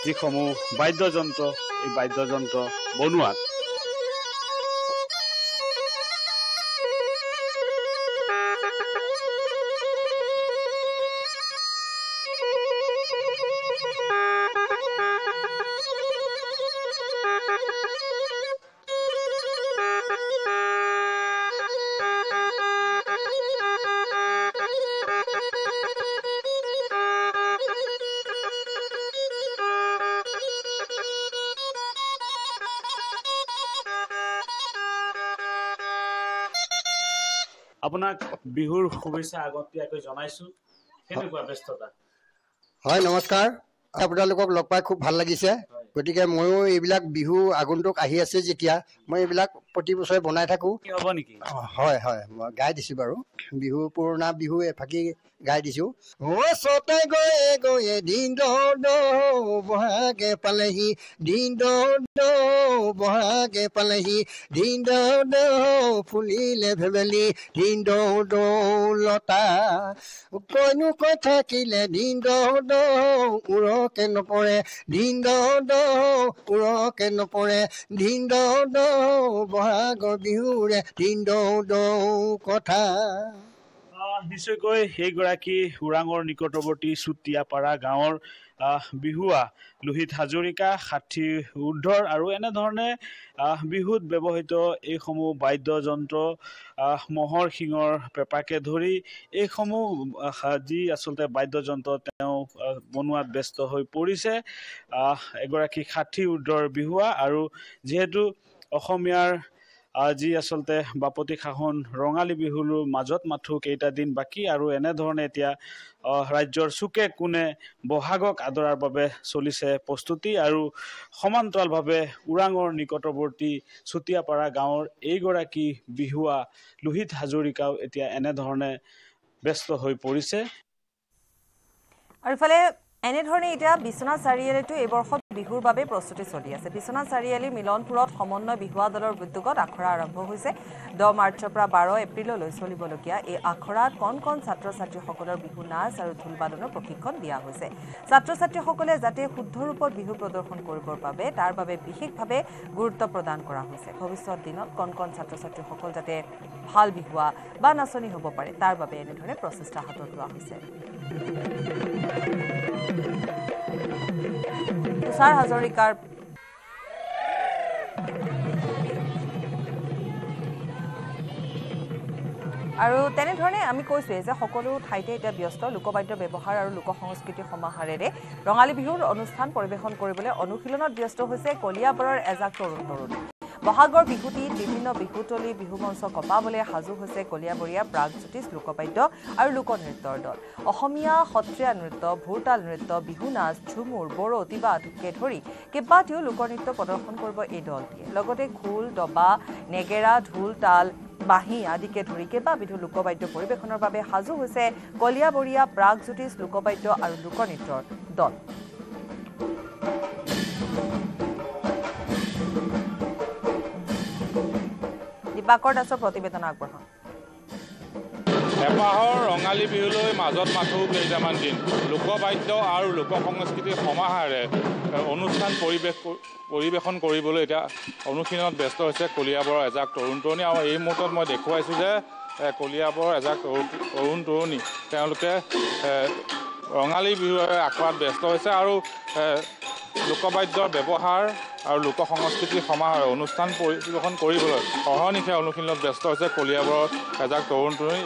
যিসমূহ বাদ্যযন্ত্ৰ এই বাদ্যযন্ত্ৰ বনোৱাত আপোনাক বিহুৰ শুভেচ্ছা আগতীয়াকৈ জনাইছো কেনেকুৱা ব্যস্ততা হয় নমস্কাৰ আপোনালোকক লগ পাই খুব ভাল লাগিছে গতিকে ময়ো এইবিলাক বিহু আগন্তুক আহি আছে যেতিয়া মই এইবিলাক প্ৰতি বছৰে বনাই থাকো হ'ব নেকি হয় হয় মই গাই দিছো বাৰু বিহু পুৰণা বিহু এফাকি গাই দিছো ওচৰতে গৈয়ে গৈয়ে দিন বহাগে পালেহি দিন বহাগে পালেহি দিন ফুলিলে ভেবেলি দিন লতা কইনো কৈ থাকিলে দিন উৰকে নপৰে দিন উৰকে নপৰে দিন বহাগৰ বিহুৰে দিন কথা নিশ্চয়কৈ সেইগৰাকী ওৰাঙৰ নিকটৱৰ্তী চুতীয়াপাৰা গাঁৱৰ বিহুৱা লোহিত হাজৰিকা 60 ঊৰ্ধৰ আৰু এনেধৰণে বিহুত ব্যৱহৃত এইসমূহ বাদ্যযন্ত্ৰ মহৰ শিঙৰ পেপাকে ধৰি এইসমূহ যি আচলতে বাদ্যযন্ত্ৰ তেওঁ বনোৱাত ব্যস্ত হৈ পৰিছে এগৰাকী 60 ঊৰ্ধৰ বিহুৱা আৰু যিহেতু অসমীয়াৰ যি আচলতে বাপতি শাসন ৰঙালী বিহুৰ মাজত মাথো কেইটা দিন বাকী আৰু এনেধৰণে এতিয়া ৰাজ্যৰ চুকে কোণে বহাগক আদৰাৰ বাবে চলিছে প্ৰস্তুতি আৰু সমান্তৰালভাৱে ওৰাঙৰ নিকটৱৰ্তী চুতীয়াপাৰা গাঁৱৰ এইগৰাকী বিহুৱা লোহিত হাজৰিকাও এতিয়া এনেধৰণে ব্যস্ত হৈ পৰিছে আৰু ইফালে এনেধৰণে এতিয়া বিশ্বনাথ চাৰিআলিতো এই বৰ্ষত বিহুৰ বাবে প্ৰস্তুতি চলি আছে বিশ্বনাথ চাৰিআলি মিলনপুৰত সমন্বয় বিহুৱা দলৰ উদ্যোগত আখৰা আৰম্ভ হৈছে 10 মাৰ্চৰ পৰা 12 এপ্ৰিললৈ চলিবলগীয়া এই আখৰাত কণ কণ ছাত্ৰ ছাত্ৰীসকলৰ বিহু নাচ আৰু ঢোল বাদনৰ প্ৰশিক্ষণ দিয়া হৈছে ছাত্ৰ ছাত্ৰীসকলে যাতে শুদ্ধ ৰূপত বিহু প্ৰদৰ্শন কৰিবৰ বাবে তাৰ বাবে বিশেষভাৱে গুৰুত্ব প্ৰদান কৰা হৈছে ভৱিষ্যত দিনত কণ কণ ছাত্ৰ ছাত্ৰীসকল যাতে ভাল বিহুৱা বা নাচনি হ'ব পাৰে তাৰ বাবে এনেধৰণে প্ৰচেষ্টা হাতত লোৱা হৈছে তুষাৰ হাজৰিকাৰ আৰু তেনেধৰণে আমি কৈছোৱে যে সকলো ঠাইতে এতিয়া ব্যস্ত লোকবাদ্য ব্যৱহাৰ আৰু লোক সংস্কৃতি সমাহাৰেৰে ৰঙালী বিহুৰ অনুষ্ঠান পৰিৱেশন কৰিবলৈ অনুশীলনত ব্যস্ত হৈছে কলিয়াবৰৰ এজাক তৰুণ বহাগৰ বিহুটিত বিভিন্ন বিহুতলী বিহু মঞ্চ কপাবলৈ সাজু হৈছে কলিয়াবৰীয়া প্ৰাগজ্যোতিষ লোকবাদ্য আৰু লোকনৃত্যৰ দল অসমীয়া সত্ৰীয়া নৃত্য ভোৰতাল নৃত্য বিহু নাচ ঝুমুৰ বড়ো তিবাকে ধৰি কেইবাটিও লোকনৃত্য প্ৰদৰ্শন কৰিব এই দলটিয়ে লগতে খোল দবা নেগেৰা ঢোল তাল বাঁহী আদিকে ধৰি কেইবাবিধো লোকবাদ্য পৰিৱেশনৰ বাবে সাজু হৈছে কলিয়াবৰীয়া প্ৰাগজ্যোতিষ লোকবাদ্য আৰু লোকনৃত্যৰ দল দিবাকৰ দাসৰ প্ৰতিবেদন আগবঢ়াম এমাহৰ ৰঙালী বিহুলৈ মাজত মাথো কেইটামান দিন লোকবাদ্য আৰু লোক সংস্কৃতিৰ সমাহাৰে অনুষ্ঠান পৰিৱেশন কৰিবলৈ এতিয়া অনুশীলনত ব্যস্ত হৈছে কলিয়াবৰৰ এজাক তৰুণ তৰুণী আৰু এই মুহূৰ্তত মই দেখুৱাইছোঁ যে কলিয়াবৰৰ এজাক তৰুণ তৰুণী তেওঁলোকে ৰঙালী বিহুৰ আখৰাত ব্যস্ত হৈছে আৰু লোকবাদ্যৰ ব্যৱহাৰ আৰু লোক সংস্কৃতিৰ সমাহাৰে অনুষ্ঠান পৰিৱেশন কৰিবলৈ অহৰ্নিশে অনুশীলনত ব্যস্ত হৈছে কলিয়াবৰৰ এজাক তৰুণ তৰুণী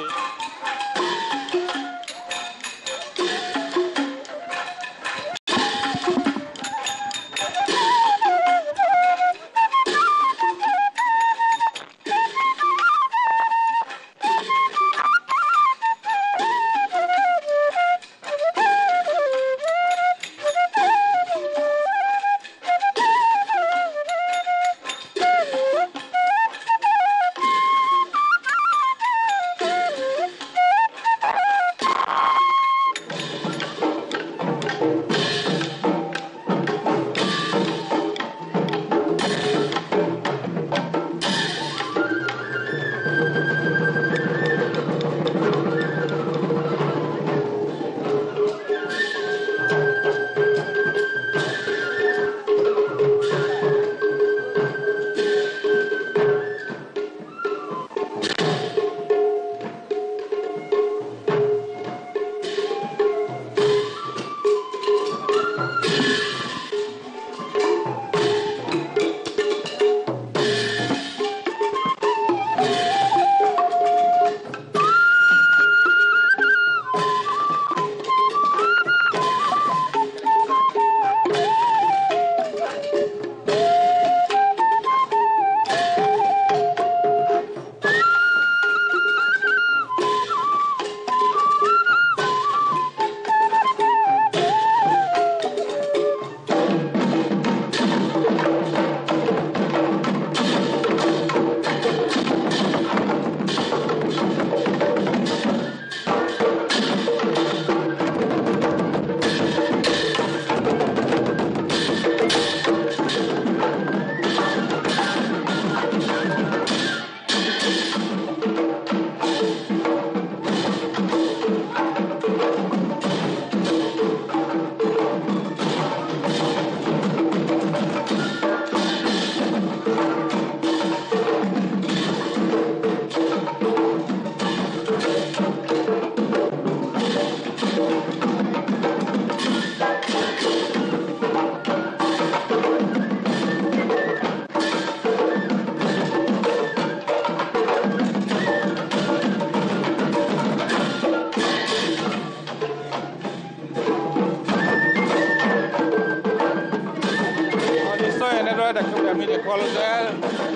এনেদৰে আমি দেখুৱালোঁ যে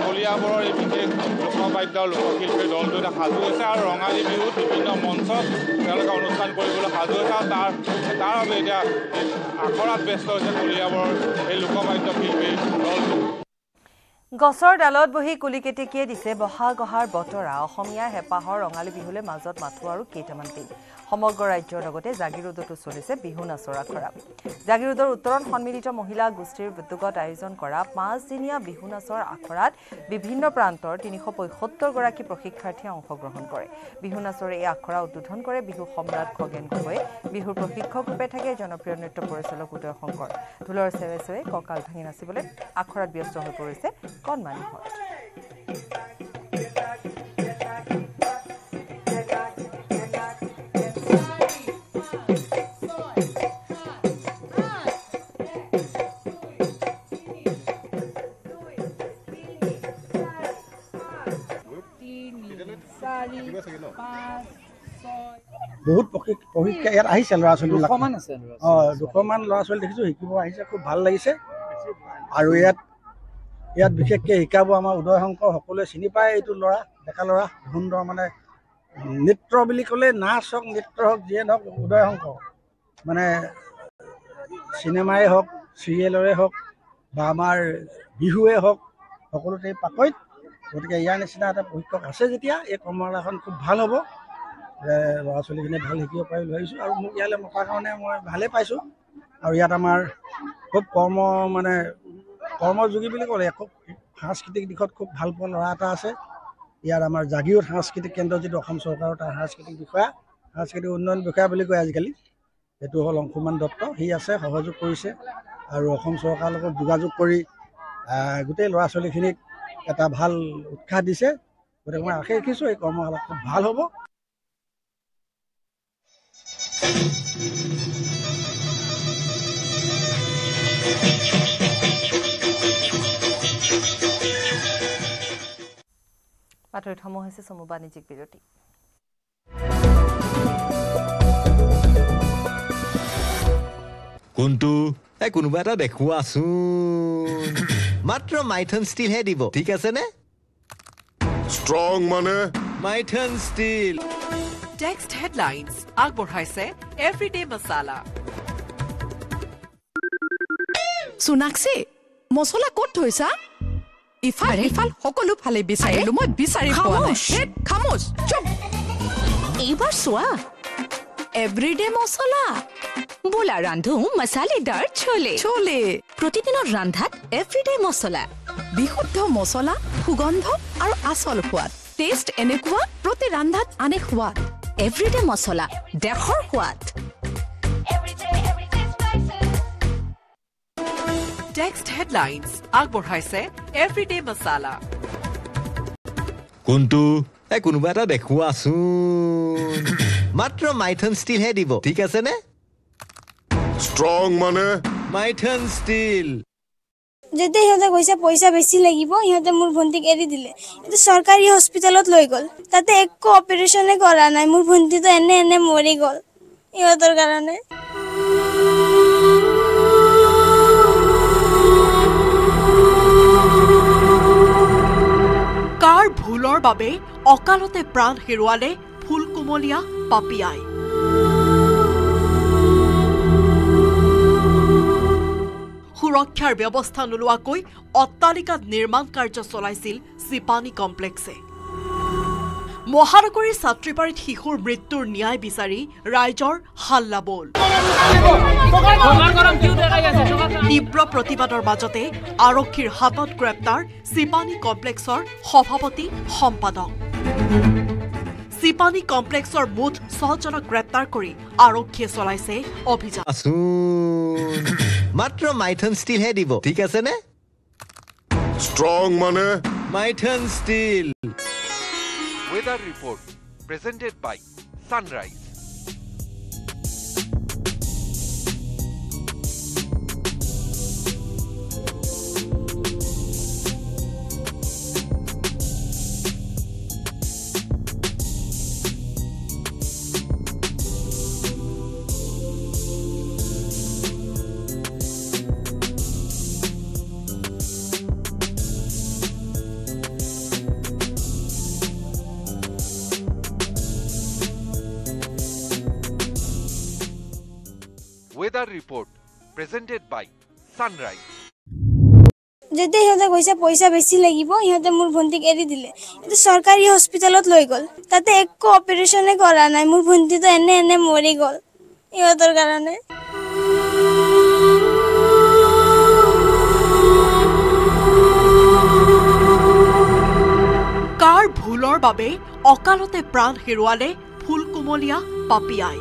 কলিয়াবৰৰ এই বিশেষ লোকবাদ্য লোকশিল্পীৰ দলটো এতিয়া সাজু হৈছে আৰু ৰঙালী বিহুত বিভিন্ন মঞ্চত তেওঁলোকে অনুষ্ঠান কৰিবলৈ সাজু হৈছে আৰু তাৰ বাবে এতিয়া আখৰাত ব্যস্ত হৈছে কলিয়াবৰৰ এই লোকবাদ্য শিল্পীৰ দলটো। গছৰ ডালত বহি কুলি কেতেকীয়ে দিছে বহাগ অহাৰ বতৰা। অসমীয়া হেঁপাহৰ ৰঙালী বিহুলৈ মাজত মাথো আৰু কেইটামান দিন। সমগ্ৰ ৰাজ্যৰ লগতে জাগিৰোডতো চলিছে বিহু নাচৰ আখৰা। জাগিৰোডৰ উত্তৰণ সন্মিলিত মহিলা গোষ্ঠীৰ উদ্যোগত আয়োজন কৰা 5 দিনীয়া বিহু নাচৰ আখৰাত বিভিন্ন প্ৰান্তৰ 375গৰাকী প্ৰশিক্ষাৰ্থীয়ে অংশগ্ৰহণ কৰে। বিহু নাচৰ এই আখৰা উদ্বোধন কৰে বিহু সম্ৰাট খগেন গগৈ। বিহুৰ প্ৰশিক্ষক ৰূপে থাকে জনপ্ৰিয় নৃত্য পৰিচালক উদয় শংকৰ। ঢোলৰ চেৱে চেৱে কঁকাল ভাঙি নাচিবলৈ আখৰাত ব্যস্ত হৈ পৰিছে কণমানিহঁত। বহুত প্ৰশিক্ষা ইয়াত আহিছে ল'ৰা ছোৱালীবিলাক। 200মান ল'ৰা ছোৱালী দেখিছোঁ শিকিব আহিছে, খুব ভাল লাগিছে। আৰু ইয়াত বিশেষকৈ শিকাব আমাৰ উদয় শংকৰ, সকলোৱে চিনি পায় এইটো ল'ৰা, ডেকা ল'ৰা, সুন্দৰ মানে নৃত্য বুলি ক'লে নাচ হওক নৃত্য হওক যিয়ে নহওক উদয় শংকৰ মানে চিনেমাই হওক চিৰিয়েলৰে হওক বা আমাৰ বিহুৱে হওক সকলোতে পাকৈত। গতিকে ইয়াৰ নিচিনা এটা প্ৰশিক্ষক আছে যেতিয়া এই কৰ্মশালাখন খুব ভাল হ'ব, ল'ৰা ছোৱালীখিনিয়ে ভাল শিকিব পাৰি বুলি ভাবিছোঁ। আৰু মোক ইয়ালৈ মতাৰ কাৰণে মই ভালেই পাইছোঁ। আৰু ইয়াত আমাৰ খুব কৰ্মযোগী বুলি ক'লে খুব সাংস্কৃতিক দিশত খুব ভাল পোৱা ল'ৰা এটা আছে। ইয়াত আমাৰ জাগিৰোড সাংস্কৃতিক কেন্দ্ৰ যিটো অসম চৰকাৰৰ তাৰ সাংস্কৃতিক বিষয়া, সাংস্কৃতিক উন্নয়ন বিষয়া বুলি কয় আজিকালি, সেইটো হ'ল অংশুমান দত্ত। সি আছে, সহযোগ কৰিছে আৰু অসম চৰকাৰৰ লগত যোগাযোগ কৰি গোটেই ল'ৰা ছোৱালীখিনিক এটা ভাল উৎসাহ দিছে। গতিকে মই আশা ৰাখিছোঁ এই কৰ্মশালা খুব ভাল হ'ব। বাতৰিত সময় হৈছে চমু বাণিজ্যিক বিৰতি। কোনটো কোনোবা এটা দেখুৱাচোন। মাত্ৰ মাইথন ষ্টিলহে দিব, ঠিক আছে নে? ষ্ট্ৰং মানে মাইথন ষ্টিল। টেক্সট হেডলাইনছ আগবঢ়াইছে এভৰিডে মছালা। সোনাক্ষী, মছলা ক'ত থৈছা? ইফাল ইফাল সকলো ফালে বিচাৰিলো, মই বিচাৰি পোৱা নাই। খামোচ, চুপ। এইবাৰ চোৱা, এভৰিডে মছলা। বোলা ৰান্ধো মছালেদাৰ চলে চলে। প্ৰতিদিনৰ ৰান্ধাত এভৰিডে মছলা, বিশুদ্ধ মছলা, সুগন্ধ আৰু আচল সোৱাদ। টেষ্ট এনেকুৱা, প্ৰতি ৰান্ধাত আনে সোৱাদ। এভৰিডে মছলা, দেশৰ সোৱাদ। টেক্সট হেডলাইনছ আগবঢ়াইছে এভৰিডে মছালা। কোনটো কোনোবা এটা দেখুৱাচোন। মাত্ৰ মাইথন ষ্টিলহে দিব, ঠিক আছে নে? ষ্ট্ৰং মানে মাইথন ষ্টিল। যেতিয়া সিহঁতে কৈছে পইচা বেছি লাগিব, সিহঁতে মোৰ ভণ্টিক এৰি দিলে। কিন্তু চৰকাৰী হস্পিটেলত লৈ গ'ল, তাতে একো অপাৰেশ্যনে কৰা নাই। মোৰ ভণ্টিটো এনে মৰি গ'ল সিহঁতৰ কাৰণে। কাৰ ভুলৰ বাবে অকালতে প্ৰাণ হেৰুৱালে ফুলকুমলীয়া পাপিয়াই। সুৰক্ষাৰ ব্যৱস্থা নোলোৱাকৈ অট্টালিকাত নিৰ্মাণ কাৰ্য চলাইছিল চিপানী কমপ্লেক্সে। মহানগৰীৰ ছাত্ৰীবাৰীত শিশুৰ মৃত্যুৰ ন্যায় বিচাৰি ৰাইজৰ হাল্লাবোল। তীব্ৰ প্ৰতিবাদৰ মাজতে আৰক্ষীৰ হাতত গ্ৰেপ্তাৰ চিপানী কমপ্লেক্সৰ সভাপতি সম্পাদক। চিপানী কমপ্লেক্সৰ মুঠ 6 জনক গ্ৰেপ্তাৰ কৰি আৰক্ষীয়ে চলাইছে অভিযান। মাত্ৰ মাইথন ষ্টিলহে দিব, ঠিক আছে নে? ষ্ট্ৰং মানে Maithon steel. Weather report presented by Sunrise. report presented by Sunrise. যেতিয়া সিহঁতে কৈছে পইচা বেছি লাগিব সিহঁতে মোৰ ভণ্টিক এৰি দিলে কিন্তু চৰকাৰী হস্পিটেলত লৈ গ'ল তাতে একো অপাৰেশ্যনে কৰা নাই মোৰ ভণ্টিটো এনে মৰি গ'ল ইহঁতৰ কাৰণে কাৰ ভুলৰ বাবে অকালতে প্ৰাণ হেৰুৱালে ফুলকুমলীয়া পাপিয়াই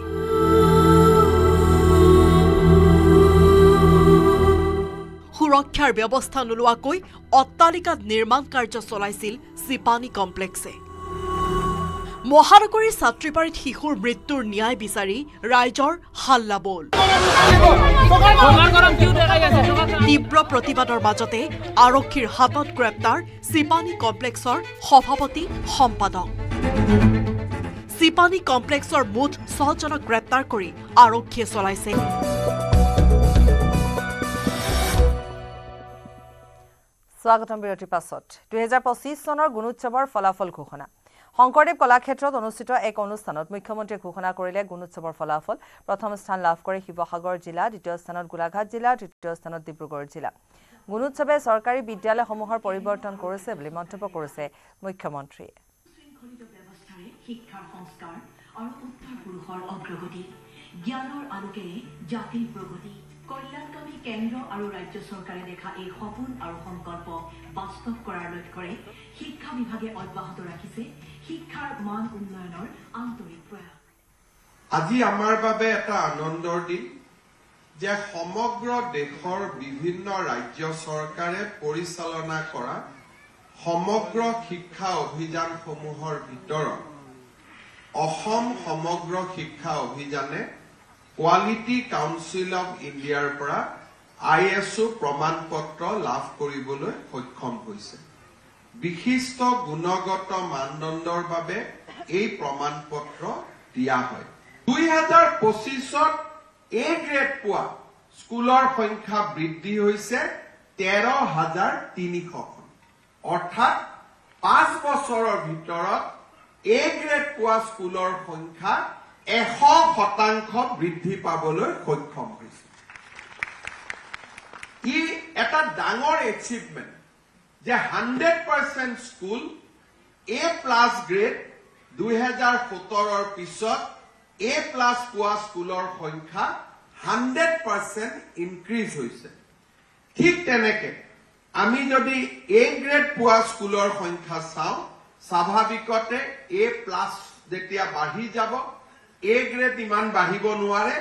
সুৰক্ষাৰ ব্যৱস্থা নোলোৱাকৈ অট্টালিকাত নিৰ্মাণ কাৰ্য চলাইছিল চিপানী কমপ্লেক্সে মহানগৰীৰ ছাত্ৰীবাৰীত শিশুৰ মৃত্যুৰ ন্যায় বিচাৰি ৰাইজৰ হাল্লাবোল তীব্ৰ প্ৰতিবাদৰ মাজতে আৰক্ষীৰ হাতত গ্ৰেপ্তাৰ চিপানী কমপ্লেক্সৰ সভাপতি সম্পাদক চিপানী কমপ্লেক্সৰ মুঠ 6 জনক গ্ৰেপ্তাৰ কৰি আৰক্ষীয়ে চলাইছে স্বাগতম বিৰতিৰ পাছত 2025 চনৰ গুণোৎসৱৰ ফলাফল ঘোষণা শংকৰদেৱ কলাক্ষেত্ৰত অনুষ্ঠিত এক অনুষ্ঠানত মুখ্যমন্ত্ৰীয়ে ঘোষণা কৰিলে গুণোৎসৱৰ ফলাফল প্ৰথম স্থান লাভ কৰে শিৱসাগৰ জিলা দ্বিতীয় স্থানত গোলাঘাট জিলা তৃতীয় স্থানত ডিব্ৰুগড় জিলা গুণোৎসৱে চৰকাৰী বিদ্যালয়সমূহৰ পৰিৱৰ্তন কৰিছে বুলি মন্তব্য কৰিছে মুখ্যমন্ত্ৰীয়ে শিক্ষাৰ সংস্কাৰ আৰু উত্তৰ পুৰুষৰ অগ্ৰগতি জ্ঞানৰ আলোকেৰে জাতিৰ প্ৰগতি কল্যাণকামী কেন্দ্ৰ আৰু ৰাজ্য চৰকাৰে দেখা এই সপোন আৰু সংকল্প বাস্তৱ কৰাৰ লক্ষ্যৰে শিক্ষা বিভাগে অব্যাহত ৰাখিছে শিক্ষাৰ মান উন্নয়নৰ আন্তৰিক প্ৰয়াস আজি আমাৰ বাবে এটা আনন্দৰ দিন যে সমগ্ৰ দেশৰ বিভিন্ন ৰাজ্য চৰকাৰে পৰিচালনা কৰা সমগ্ৰ শিক্ষা অভিযানসমূহৰ ভিতৰত অসম সমগ্ৰ শিক্ষা অভিযানে কোৱালিটি কাউন্সিল অফ ইণ্ডিয়াৰ পৰা ISO প্ৰমাণপত্ৰ লাভ কৰিবলৈ সক্ষম হৈছে বিশিষ্ট গুণগত মানদণ্ডৰ বাবে এই প্ৰমাণপত্ৰ দিয়া হয় 2025ত A গ্ৰেড পোৱা স্কুলৰ সংখ্যা বৃদ্ধি হৈছে 13,300খন অৰ্থাৎ 5 বছৰৰ ভিতৰত A গ্ৰেড পোৱা স্কুলৰ সংখ্যা 100% বৃদ্ধি পাবলৈ সক্ষম হৈছে ই এটা ডাঙৰ এচিভমেন্ট যে 100% স্কুল A+ গ্ৰেড 2017ৰ পিছত A+ পোৱা স্কুলৰ সংখ্যা 100% ইনক্ৰিজ হৈছে ঠিক তেনেকে আমি যদি A গ্ৰেড পোৱা স্কুলৰ সংখ্যা চাওঁ স্বাভাৱিকতে A+ যেতিয়া বাঢ়ি যাব A গ্ৰেড ইমান বাঢ়িব নোৱাৰে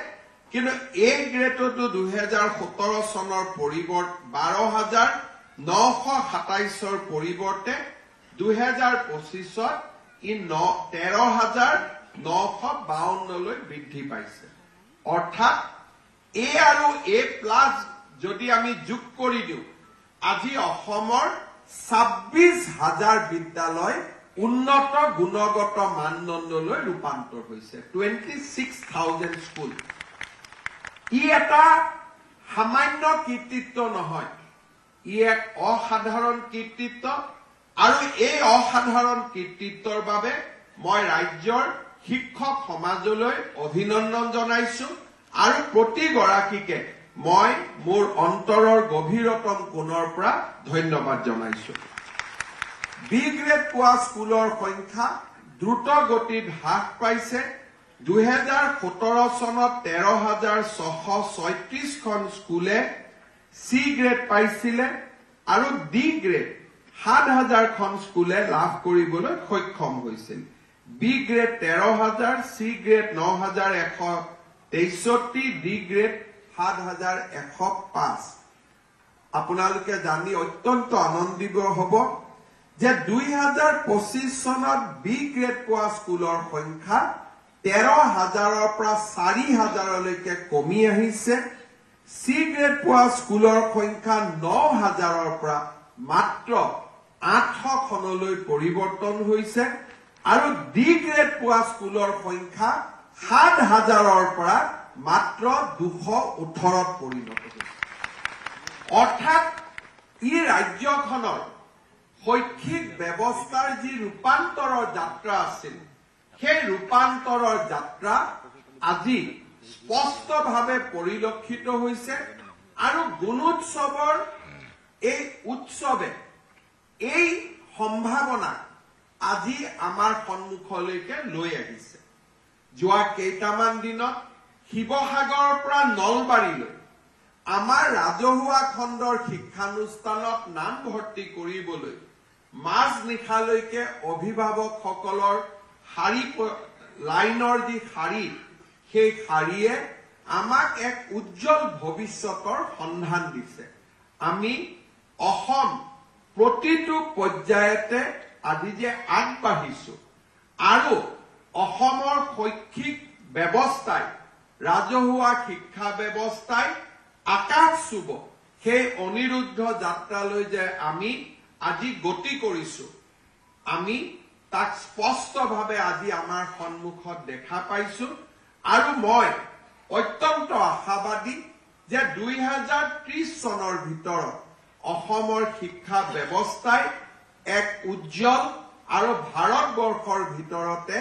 কিন্তু A গ্ৰেডটো 2017 চনৰ পৰিৱৰ্তে 12,927ৰ পৰিৱৰ্তে 2025ত ই 13,952 লৈ বৃদ্ধি পাইছে অৰ্থাৎ A আৰু A+ যদি আমি যোগ কৰি দিওঁ আজি অসমৰ 26,000 বিদ্যালয় উন্নত গুণগত মানদণ্ডলৈ ৰূপান্তৰ হৈছে 26,000 স্কুল ই এটা সামান্য কৃতিত্ব নহয় ই এক অসাধাৰণ কৃতিত্ব আৰু এই অসাধাৰণ কৃতিত্বৰ বাবে মই ৰাজ্যৰ শিক্ষক সমাজলৈ অভিনন্দন জনাইছো আৰু প্ৰতিগৰাকীকে মই মোৰ অন্তৰৰ গভীৰতম কোণৰ পৰা ধন্যবাদ জনাইছো B গ্ৰেড পোৱা স্কুলৰ সংখ্যা দ্ৰুত গতিত হ্ৰাস পাইছে 2017 চনত 13,636খন স্কুলে C গ্ৰেড পাইছিলে আৰু D গ্ৰেড 7,000খন স্কুলে লাভ কৰিবলৈ সক্ষম হৈছিল B grade 13,000 C grade 9,163 D grade 7,105 আপোনালোকে জানি অত্যন্ত আনন্দিত হ'ব যে 2025 চনত B গ্ৰেড পোৱা স্কুলৰ সংখ্যা 13,000ৰ পৰা 4,000লৈকে কমি আহিছে C গ্ৰেড পোৱা স্কুলৰ সংখ্যা 9,000ৰ পৰা মাত্ৰ 800খনলৈ পৰিৱৰ্তন হৈছে আৰু D গ্ৰেড পোৱা স্কুলৰ সংখ্যা 7,000ৰ পৰা মাত্ৰ 218ত পৰিণত হৈছে অৰ্থাৎ ই ৰাজ্যখনৰ শৈক্ষিক ব্যৱস্থাৰ যি ৰূপান্তৰৰ যাত্ৰা আছিল সেই ৰূপান্তৰৰ যাত্ৰা আজি স্পষ্টভাৱে পৰিলক্ষিত হৈছে আৰু গুণোৎসৱৰ এই উৎসৱে এই সম্ভাৱনা আজি আমাৰ সন্মুখলৈকে লৈ আহিছে যোৱা কেইটামান দিনত শিৱসাগৰৰ পৰা নলবাৰীলৈ আমাৰ ৰাজহুৱা খণ্ডৰ শিক্ষানুষ্ঠানত নাম ভৰ্তি কৰিবলৈ মাজ নিশালৈকে অভিভাৱকসকলৰ শাৰী লাইনৰ যি শাৰী সেই শাৰীয়ে আমাক এক উজ্জ্বল ভৱিষ্যতৰ সন্ধান দিছে আমি অসম প্ৰতিটো পৰ্যায়তে আজি যে আগবাঢ়িছো আৰু অসমৰ শৈক্ষিক ব্যৱস্থাই ৰাজহুৱা শিক্ষা ব্যৱস্থাই আকাশ চুব সেই অনিৰুদ্ধ যাত্ৰালৈ যে আমি আজি গতি কৰিছো আমি তাক স্পষ্টভাৱে আজি আমাৰ সন্মুখত দেখা পাইছো আৰু মই অত্যন্ত আশাবাদী যে 2030 চনৰ ভিতৰত অসমৰ শিক্ষা ব্যৱস্থাই এক উজ্জ্বল আৰু ভাৰতবৰ্ষৰ ভিতৰতে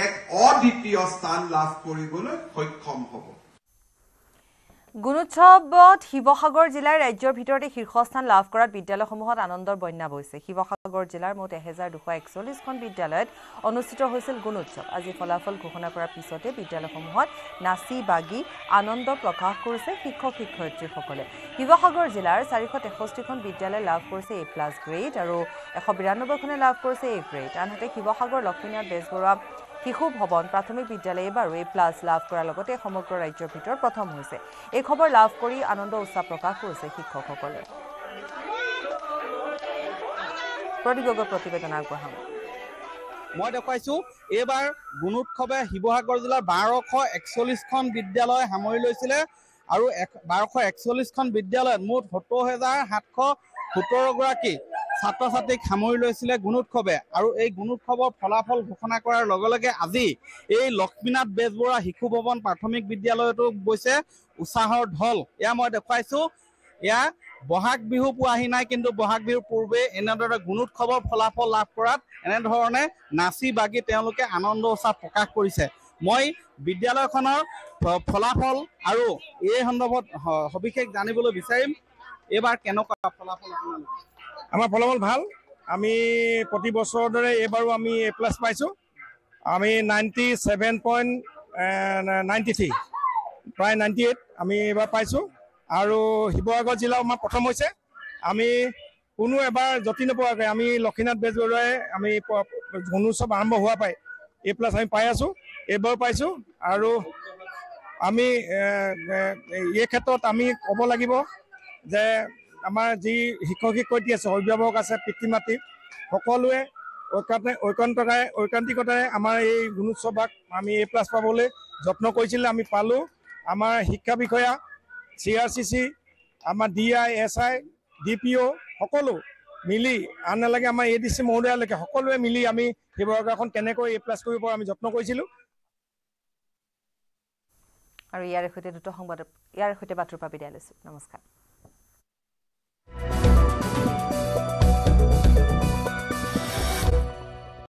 এক অদ্বিতীয় স্থান লাভ কৰিবলৈ সক্ষম হ'ব গুণোৎসৱত শিৱসাগৰ জিলাৰ ৰাজ্যৰ ভিতৰতে শীৰ্ষস্থান লাভ কৰাত বিদ্যালয়সমূহত আনন্দৰ বন্যা বৈছে শিৱসাগৰ জিলাৰ মুঠ 1241খন বিদ্যালয়ত অনুষ্ঠিত হৈছিল গুণোৎসৱ আজি ফলাফল ঘোষণা কৰাৰ পিছতে বিদ্যালয়সমূহত নাচি বাগি আনন্দ প্ৰকাশ কৰিছে শিক্ষক শিক্ষয়িত্ৰীসকলে শিৱসাগৰ জিলাৰ 463খন বিদ্যালয় লাভ কৰিছে A+ গ্ৰেড আৰু 192খনে লাভ কৰিছে A গ্ৰেড আনহাতে শিৱসাগৰ লক্ষ্মীনাথ বেজবৰুৱা শিশু ভৱন প্ৰাথমিক বিদ্যালয়ে এবাৰো A+ লাভ কৰাৰ লগতে সমগ্ৰ ৰাজ্যৰ ভিতৰত প্ৰথম হৈছে এই খবৰ লাভ কৰি আনন্দ উৎসাহ প্ৰকাশ কৰিছে শিক্ষকসকলে প্ৰতিবেদন আগবঢ়াম মই দেখুৱাইছো এইবাৰ গুণোৎসৱে শিৱসাগৰ জিলাৰ 1241খন বিদ্যালয় সামৰি লৈছিলে আৰু 1241খন বিদ্যালয়ত মুঠ 70,717 গৰাকী ছাত্ৰ ছাত্ৰীক সামৰি লৈছিলে গুণোৎসৱে আৰু এই গুণোৎসৱৰ ফলাফল ঘোষণা কৰাৰ লগে লগে আজি এই লক্ষ্মীনাথ বেজবৰুৱা শিশু ভৱন প্ৰাথমিক বিদ্যালয়তো গৈছে উৎসাহৰ ঢল এয়া মই দেখুৱাইছো এয়া বহাগ বিহু পোৱাহি নাই কিন্তু বহাগ বিহুৰ পূৰ্বে এনেদৰে গুণোৎসৱৰ ফলাফল লাভ কৰাত এনেধৰণে নাচি বাগি তেওঁলোকে আনন্দ উৎসাহ প্ৰকাশ কৰিছে মই বিদ্যালয়খনৰ ফলাফল আৰু এই সন্দৰ্ভত সবিশেষ জানিবলৈ বিচাৰিম এইবাৰ কেনেকুৱা ফলাফল আপোনালোকে আমাৰ ফলাফল ভাল আমি প্ৰতি বছৰৰ দৰে এইবাৰো আমি A+ পাইছো আমি 97.93 প্ৰায় 98 আমি এইবাৰ পাইছো আৰু শিৱসাগৰ জিলা আমাৰ প্ৰথম হৈছে আমি কোনো এবাৰ জতি নপৰাকৈ আমি লক্ষ্মীনাথ বেজবৰুৱাই আমি গুণোৎসৱ আৰম্ভ হোৱা পাই A+ আমি পাই আছো এইবাৰ পাইছো আৰু আমি এই ক্ষেত্ৰত আমি ক'ব লাগিব যে আমাৰ যি শিক্ষক শিক্ষয়িত্ৰী আছে অভিভাৱক আছে পিতৃ মাতৃ সকলোৱে ঐকান্তিকতাৰে আমাৰ এই গুণোৎসৱক আমি A+ পাবলৈ যত্ন কৰিছিলে আমি পালোঁ আমাৰ শিক্ষা বিষয়া CRCC আমাৰ DI SI DPO সকলো মিলি আন নালাগে আমাৰ ADC মহোদয়ালৈকে সকলোৱে মিলি আমি শিৱসাগৰখন কেনেকৈ A+ কৰিব পাৰোঁ আমি যত্ন কৰিছিলোঁ আৰু ইয়াৰ সৈতে বাতৰি বিদায় লৈছো নমস্কাৰ